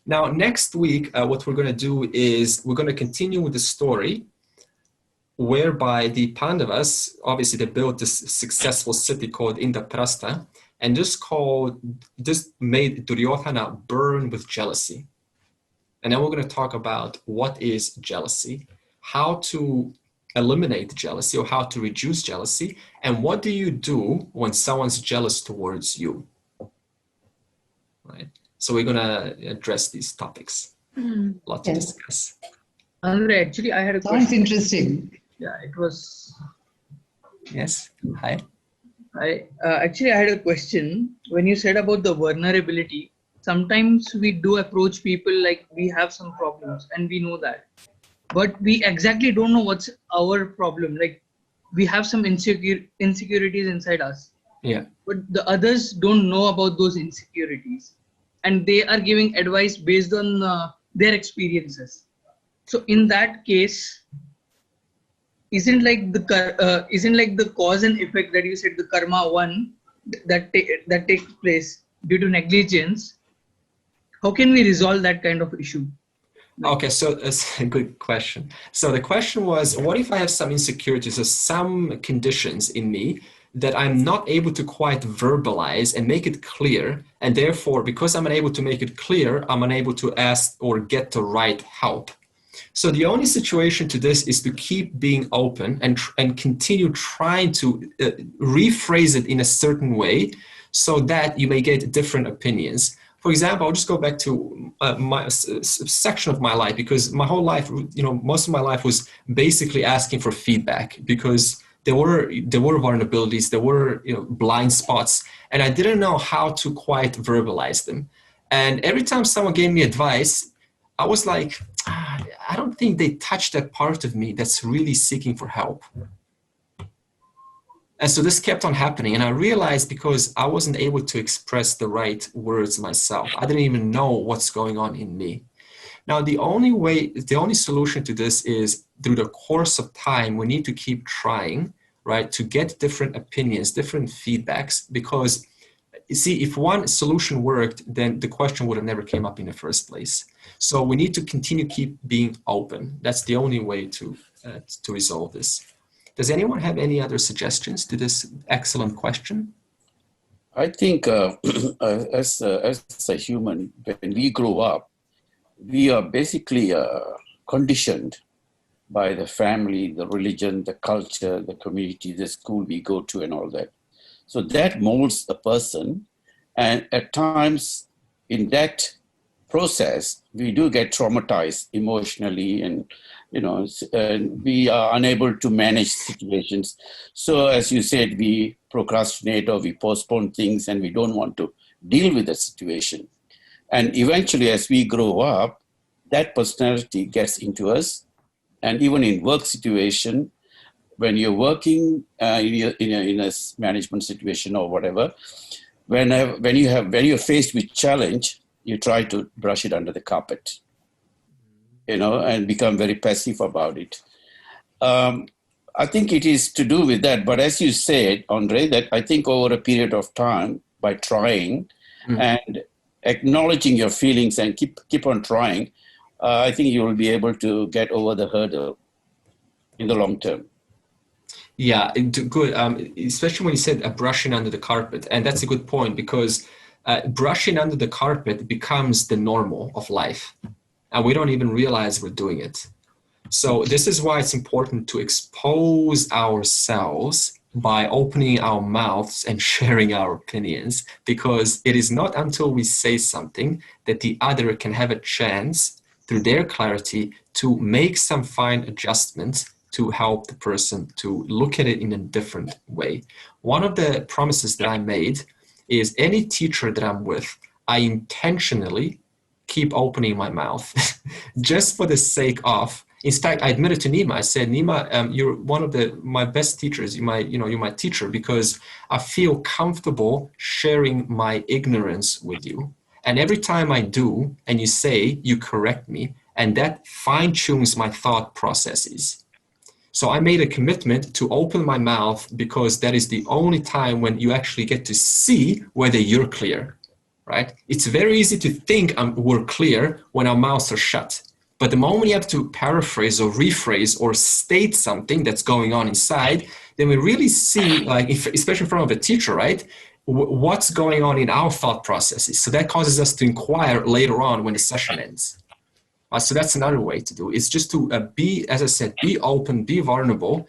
Now, next week, what we're going to do is we're going to continue with the story whereby the Pandavas, obviously they built this successful city called Indraprastha, and this made Duryodhana burn with jealousy. And then we're going to talk about what is jealousy, how to eliminate jealousy or how to reduce jealousy, and what do you do when someone's jealous towards you, right? So we're going to address these topics. A lot to discuss. Andre, actually, I had a question. Sounds interesting. Yeah, it was. Yes. Hi. Actually, I had a question. When you said about the vulnerability, sometimes we do approach people like we have some problems and we know that. But we exactly don't know what's our problem. Like we have some insecurities inside us. Yeah. But the others don't know about those insecurities. And they are giving advice based on their experiences. So in that case, isn't like the cause and effect that you said, the karma one that takes place due to negligence? How can we resolve that kind of issue? Okay, so it's a good question. So the question was, what if I have some insecurities or some conditions in me that I'm not able to quite verbalize and make it clear, and therefore, because I'm unable to make it clear, I'm unable to ask or get the right help. So the only situation to this is to keep being open and continue trying to rephrase it in a certain way so that you may get different opinions. For example, I'll just go back to my section of my life, because my whole life, most of my life was basically asking for feedback, because there were vulnerabilities, there were blind spots, and I didn't know how to quite verbalize them. And every time someone gave me advice, I was like, I don't think they touched that part of me that's really seeking for help. And so this kept on happening. And I realized because I wasn't able to express the right words myself, I didn't even know what's going on in me. Now, the only solution to this is through the course of time, we need to keep trying, right, to get different opinions, different feedbacks, because you see, if one solution worked, then the question would have never came up in the first place. So we need to keep being open. That's the only way to resolve this. Does anyone have any other suggestions to this excellent question? I think as a human, when we grow up, we are basically conditioned by the family, the religion, the culture, the community, the school we go to and all that. So that molds a person, and at times in that process, we do get traumatized emotionally, and we are unable to manage situations. So as you said, we procrastinate or we postpone things, and we don't want to deal with the situation. And eventually, as we grow up, that personality gets into us, And even in work situation, when you're working in a management situation or whatever, when you're faced with challenge, you try to brush it under the carpet, and become very passive about it. I think it is to do with that. But as you said, Andre, that I think over a period of time, by trying and acknowledging your feelings and keep on trying, I think you will be able to get over the hurdle in the long term. Yeah, good. Especially when you said brushing under the carpet. And that's a good point, because brushing under the carpet becomes the normal of life. And we don't even realize we're doing it. So this is why it's important to expose ourselves by opening our mouths and sharing our opinions, because it is not until we say something that the other can have a chance, through their clarity, to make some fine adjustments to help the person to look at it in a different way. One of the promises that I made is any teacher that I'm with, I intentionally keep opening my mouth just for the sake of. In fact, I admitted to Nima, I said, Nima, you're one of my best teachers. You're my teacher, because I feel comfortable sharing my ignorance with you. And every time I do, and you say, you correct me, and that fine tunes my thought processes. So I made a commitment to open my mouth, because that is the only time when you actually get to see whether you're clear, right? It's very easy to think we're clear when our mouths are shut. But the moment you have to paraphrase or rephrase or state something that's going on inside, then we really see, especially in front of a teacher, right, what's going on in our thought processes. So that causes us to inquire later on when the session ends. So that's another way to do it. It's just to be, as I said, be open, be vulnerable,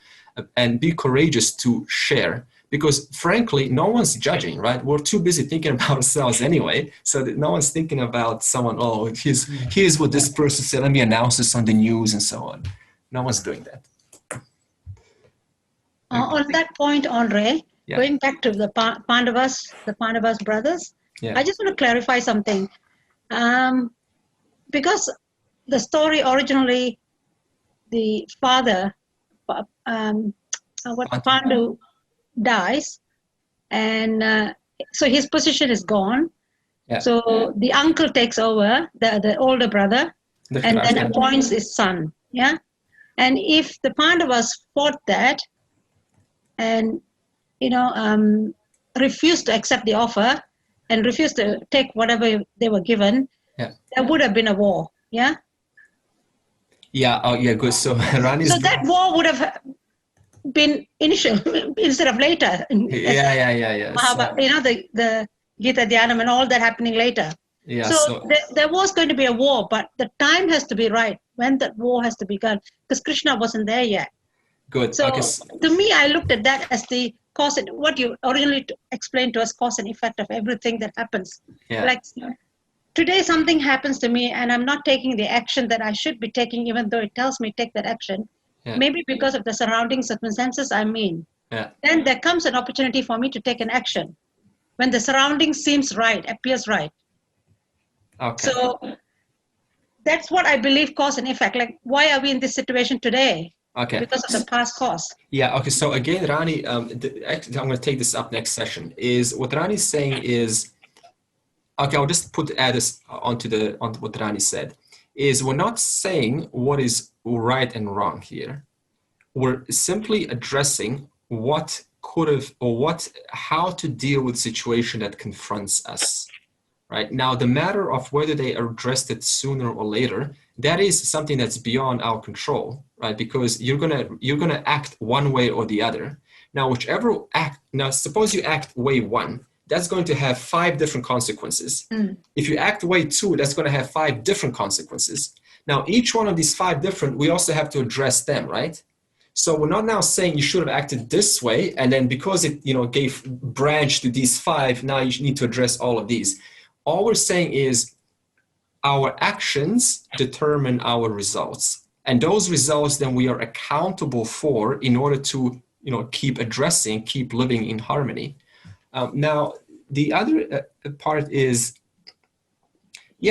and be courageous to share. Because frankly, no one's judging, right? We're too busy thinking about ourselves anyway. So that no one's thinking about someone, here's what this person said, let me announce this on the news and so on. No one's doing that. On that point, Andre, going back to the Pandavas brothers, I just want to clarify something. Because the story originally, the father, Pandu, dies, and so his position is gone. So the uncle takes over, the older brother, and then appoints his son. And if the Pandavas fought that and refused to accept the offer and refused to take whatever they were given, there would have been a war. Good. So that war would have been initial instead of later. Mahabharata, the Gita Dhyanam and all that happening later. There was going to be a war, but the time has to be right when that war has to be done, because Krishna wasn't there yet. Good. So to me, I looked at that as the cause and what you originally explained to us, cause and effect of everything that happens. Like today, something happens to me and I'm not taking the action that I should be taking, even though it tells me take that action. Maybe because of the surrounding circumstances I'm in. Then there comes an opportunity for me to take an action when the surrounding seems right, appears right. So that's what I believe, cause and effect. Like, why are we in this situation today? Because of the past cause. So again, Rani, I'm going to take this up next session. Is what Rani's saying is, I'll just add this onto what Rani said. Is we're not saying what is right and wrong here. We're simply addressing what could have, or how to deal with the situation that confronts us. Right now, the matter of whether they addressed it sooner or later, that is something that's beyond our control, right? Because you're gonna act one way or the other. Now, suppose you act way one, that's going to have 5 different consequences. If you act way 2, that's going to have 5 different consequences. Now, each one of these 5 different, we also have to address them, right? So we're not now saying you should have acted this way, and then because it gave branch to these 5, now you need to address all of these. All we're saying is our actions determine our results, and those results then we are accountable for in order to keep living in harmony. Now, the other part is,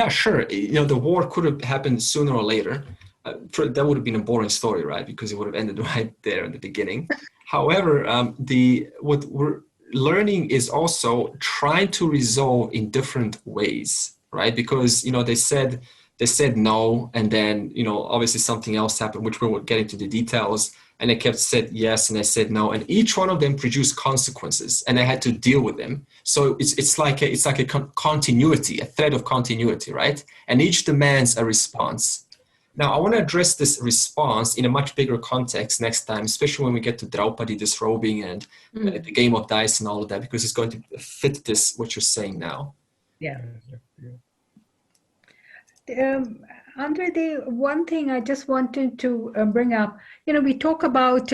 sure, the war could have happened sooner or later. that would have been a boring story, right? Because it would have ended right there in the beginning. However, what we're learning is also trying to resolve in different ways, right? Because, they said no, and then, obviously something else happened, which we won't get into the details. And I kept said yes, and I said no, and each one of them produced consequences, and I had to deal with them. So it's like a continuity, a thread of continuity, right? And each demands a response. Now, I want to address this response in a much bigger context next time, especially when we get to Draupadi disrobing and the game of dice and all of that, because it's going to fit this, what you're saying now. Yeah. Andre, the one thing I just wanted to bring up, we talk about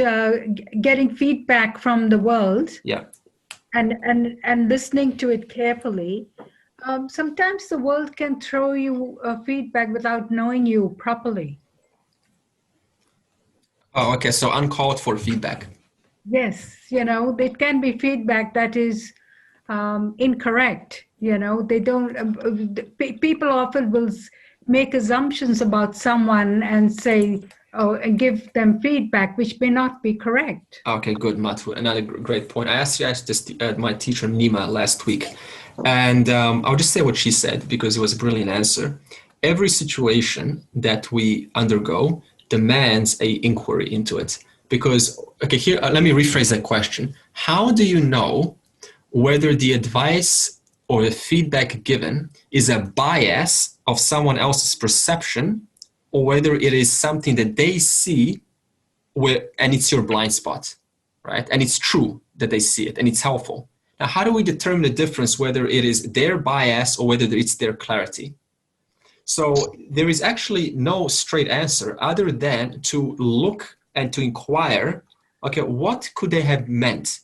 getting feedback from the world. Yeah. And listening to it carefully. Sometimes the world can throw you feedback without knowing you properly. Oh, okay. So uncalled for feedback. Yes, it can be feedback that is incorrect. They don't. People often will make assumptions about someone and say, and give them feedback which may not be correct. Okay, good, Mathu. Another great point. I asked this my teacher Nima last week, and I'll just say what she said because it was a brilliant answer. Every situation that we undergo demands an inquiry into it. Because, okay, here, let me rephrase that question. How do you know whether the advice or the feedback given is a bias of someone else's perception, or whether it is something that they see and it's your blind spot, right? And it's true that they see it and it's helpful. Now, how do we determine the difference, whether it is their bias or whether it's their clarity? So there is actually no straight answer other than to look and to inquire, okay, what could they have meant?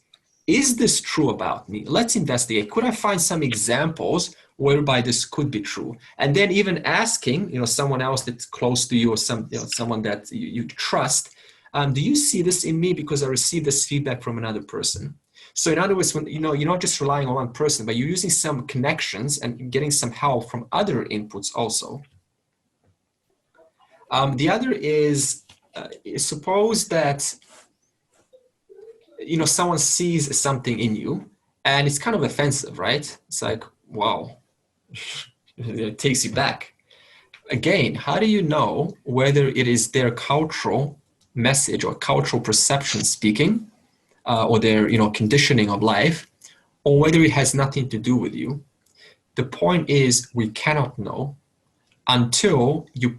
Is this true about me? Let's investigate. Could I find some examples whereby this could be true? And then even asking, someone else that's close to you or someone that you trust, do you see this in me because I received this feedback from another person? So in other words, when, you're not just relying on one person, but you're using some connections and getting some help from other inputs also. The other is, suppose that, someone sees something in you and it's kind of offensive, right? It's like, wow, it takes you back. Again, how do you know whether it is their cultural message or cultural perception speaking, or their, conditioning of life, or whether it has nothing to do with you? The point is, we cannot know until you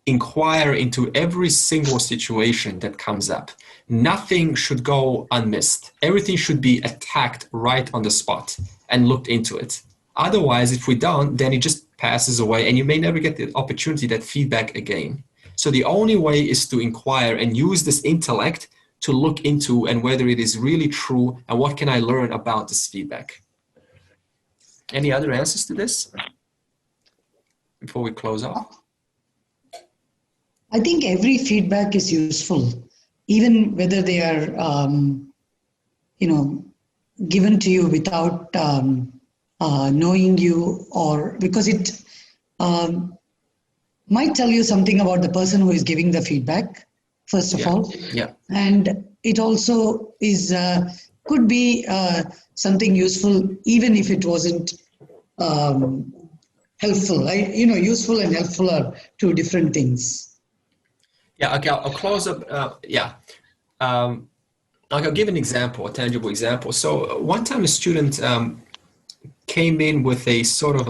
inquire into every single situation that comes up. Nothing should go unmissed. Everything should be attacked right on the spot and looked into it. Otherwise, if we don't, then it just passes away and you may never get the opportunity, that feedback again. So the only way is to inquire and use this intellect to look into and whether it is really true and what can I learn about this feedback. Any other answers to this before we close off? I think every feedback is useful, even whether they are, given to you without knowing you, or because it might tell you something about the person who is giving the feedback, first of all. Yeah. And it also is could be something useful, even if it wasn't helpful. Useful and helpful are two different things. Yeah, okay, I'll close up. I'll give an example, a tangible example. So one time a student came in with a sort of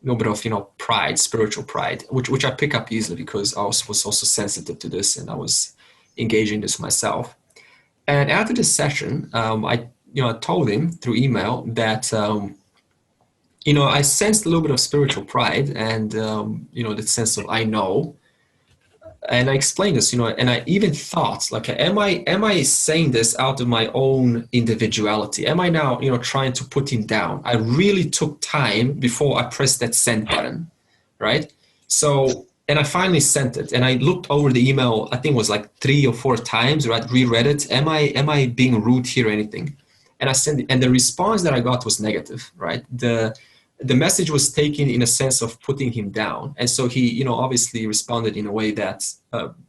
little bit of pride, spiritual pride, which I pick up easily because I was also sensitive to this and I was engaging this myself. And after the session, I told him through email that I sensed a little bit of spiritual pride and the sense of I know. And I explained this, and I even thought, like, am I saying this out of my own individuality? Am I now, trying to put him down? I really took time before I pressed that send button, right? So, and I finally sent it, and I looked over the email. I think it was like 3 or 4 times, right? Reread it. Am I being rude here or anything? And I sent it, and the response that I got was negative, right? the message was taken in a sense of putting him down. And so he, you know, obviously responded in a way that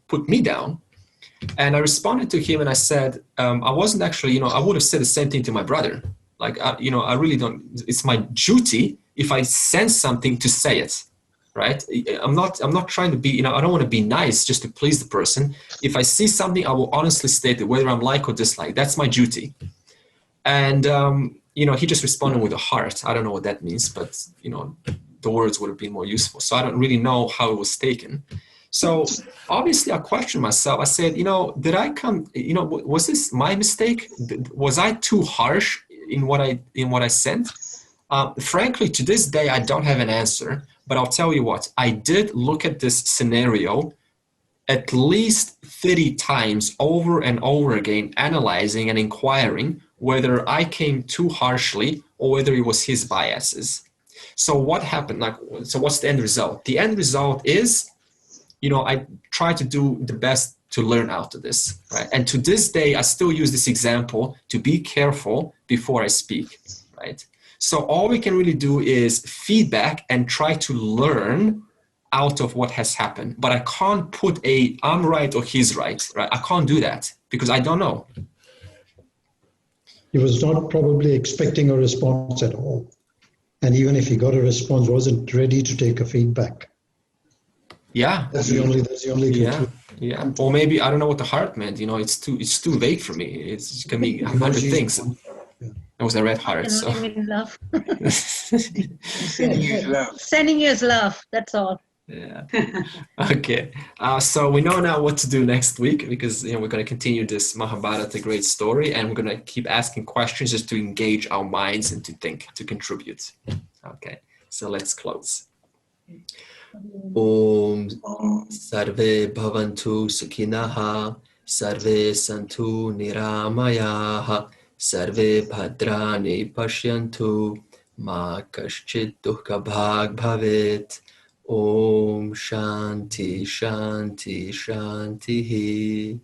put me down. And I responded to him and I said, I wasn't actually, you know, I would have said the same thing to my brother. Like, you know, I really don't, it's my duty if I sense something to say it, right? I'm not trying to be, you know, I don't want to be nice just to please the person. If I see something, I will honestly state it, whether I'm like or dislike. That's my duty. And, you know, he just responded with a heart. I don't know what that means, but, you know, the words would have been more useful. So I don't really know how it was taken. So obviously I questioned myself. I said, you know, did I come, you know, was this my mistake? Was I too harsh in what I sent? Frankly, to this day, I don't have an answer, but I'll tell you what, I did look at this scenario at least 30 times over and over again, analyzing and inquiring whether I came too harshly or whether it was his biases. So what happened? Like, so what's the end result? The end result is, you know, I try to do the best to learn out of this, right? And to this day, I still use this example to be careful before I speak, right? So all we can really do is feedback and try to learn out of what has happened. But I can't put I'm right or he's right? I can't do that because I don't know. He was not probably expecting a response at all. And even if he got a response, wasn't ready to take a feedback. Yeah. That's the only conclusion. Yeah. Or maybe, I don't know what the heart meant. You know, it's too vague for me. It can be 100 things. It was a red heart. So. Love. Sending you his love. Sending you his love. That's all. Yeah. Okay. So we know now what to do next week because, you know, we're going to continue this Mahabharata great story, and we're going to keep asking questions just to engage our minds and to think, to contribute. Okay. So let's close. Om Sarve Bhavantu Sukhinaha Sarve Santu Niramayaha Sarve Bhadrani Pashyantu Ma Kaschit Dukkha Bhag Bhavet. Om Shanti Shanti Shanti.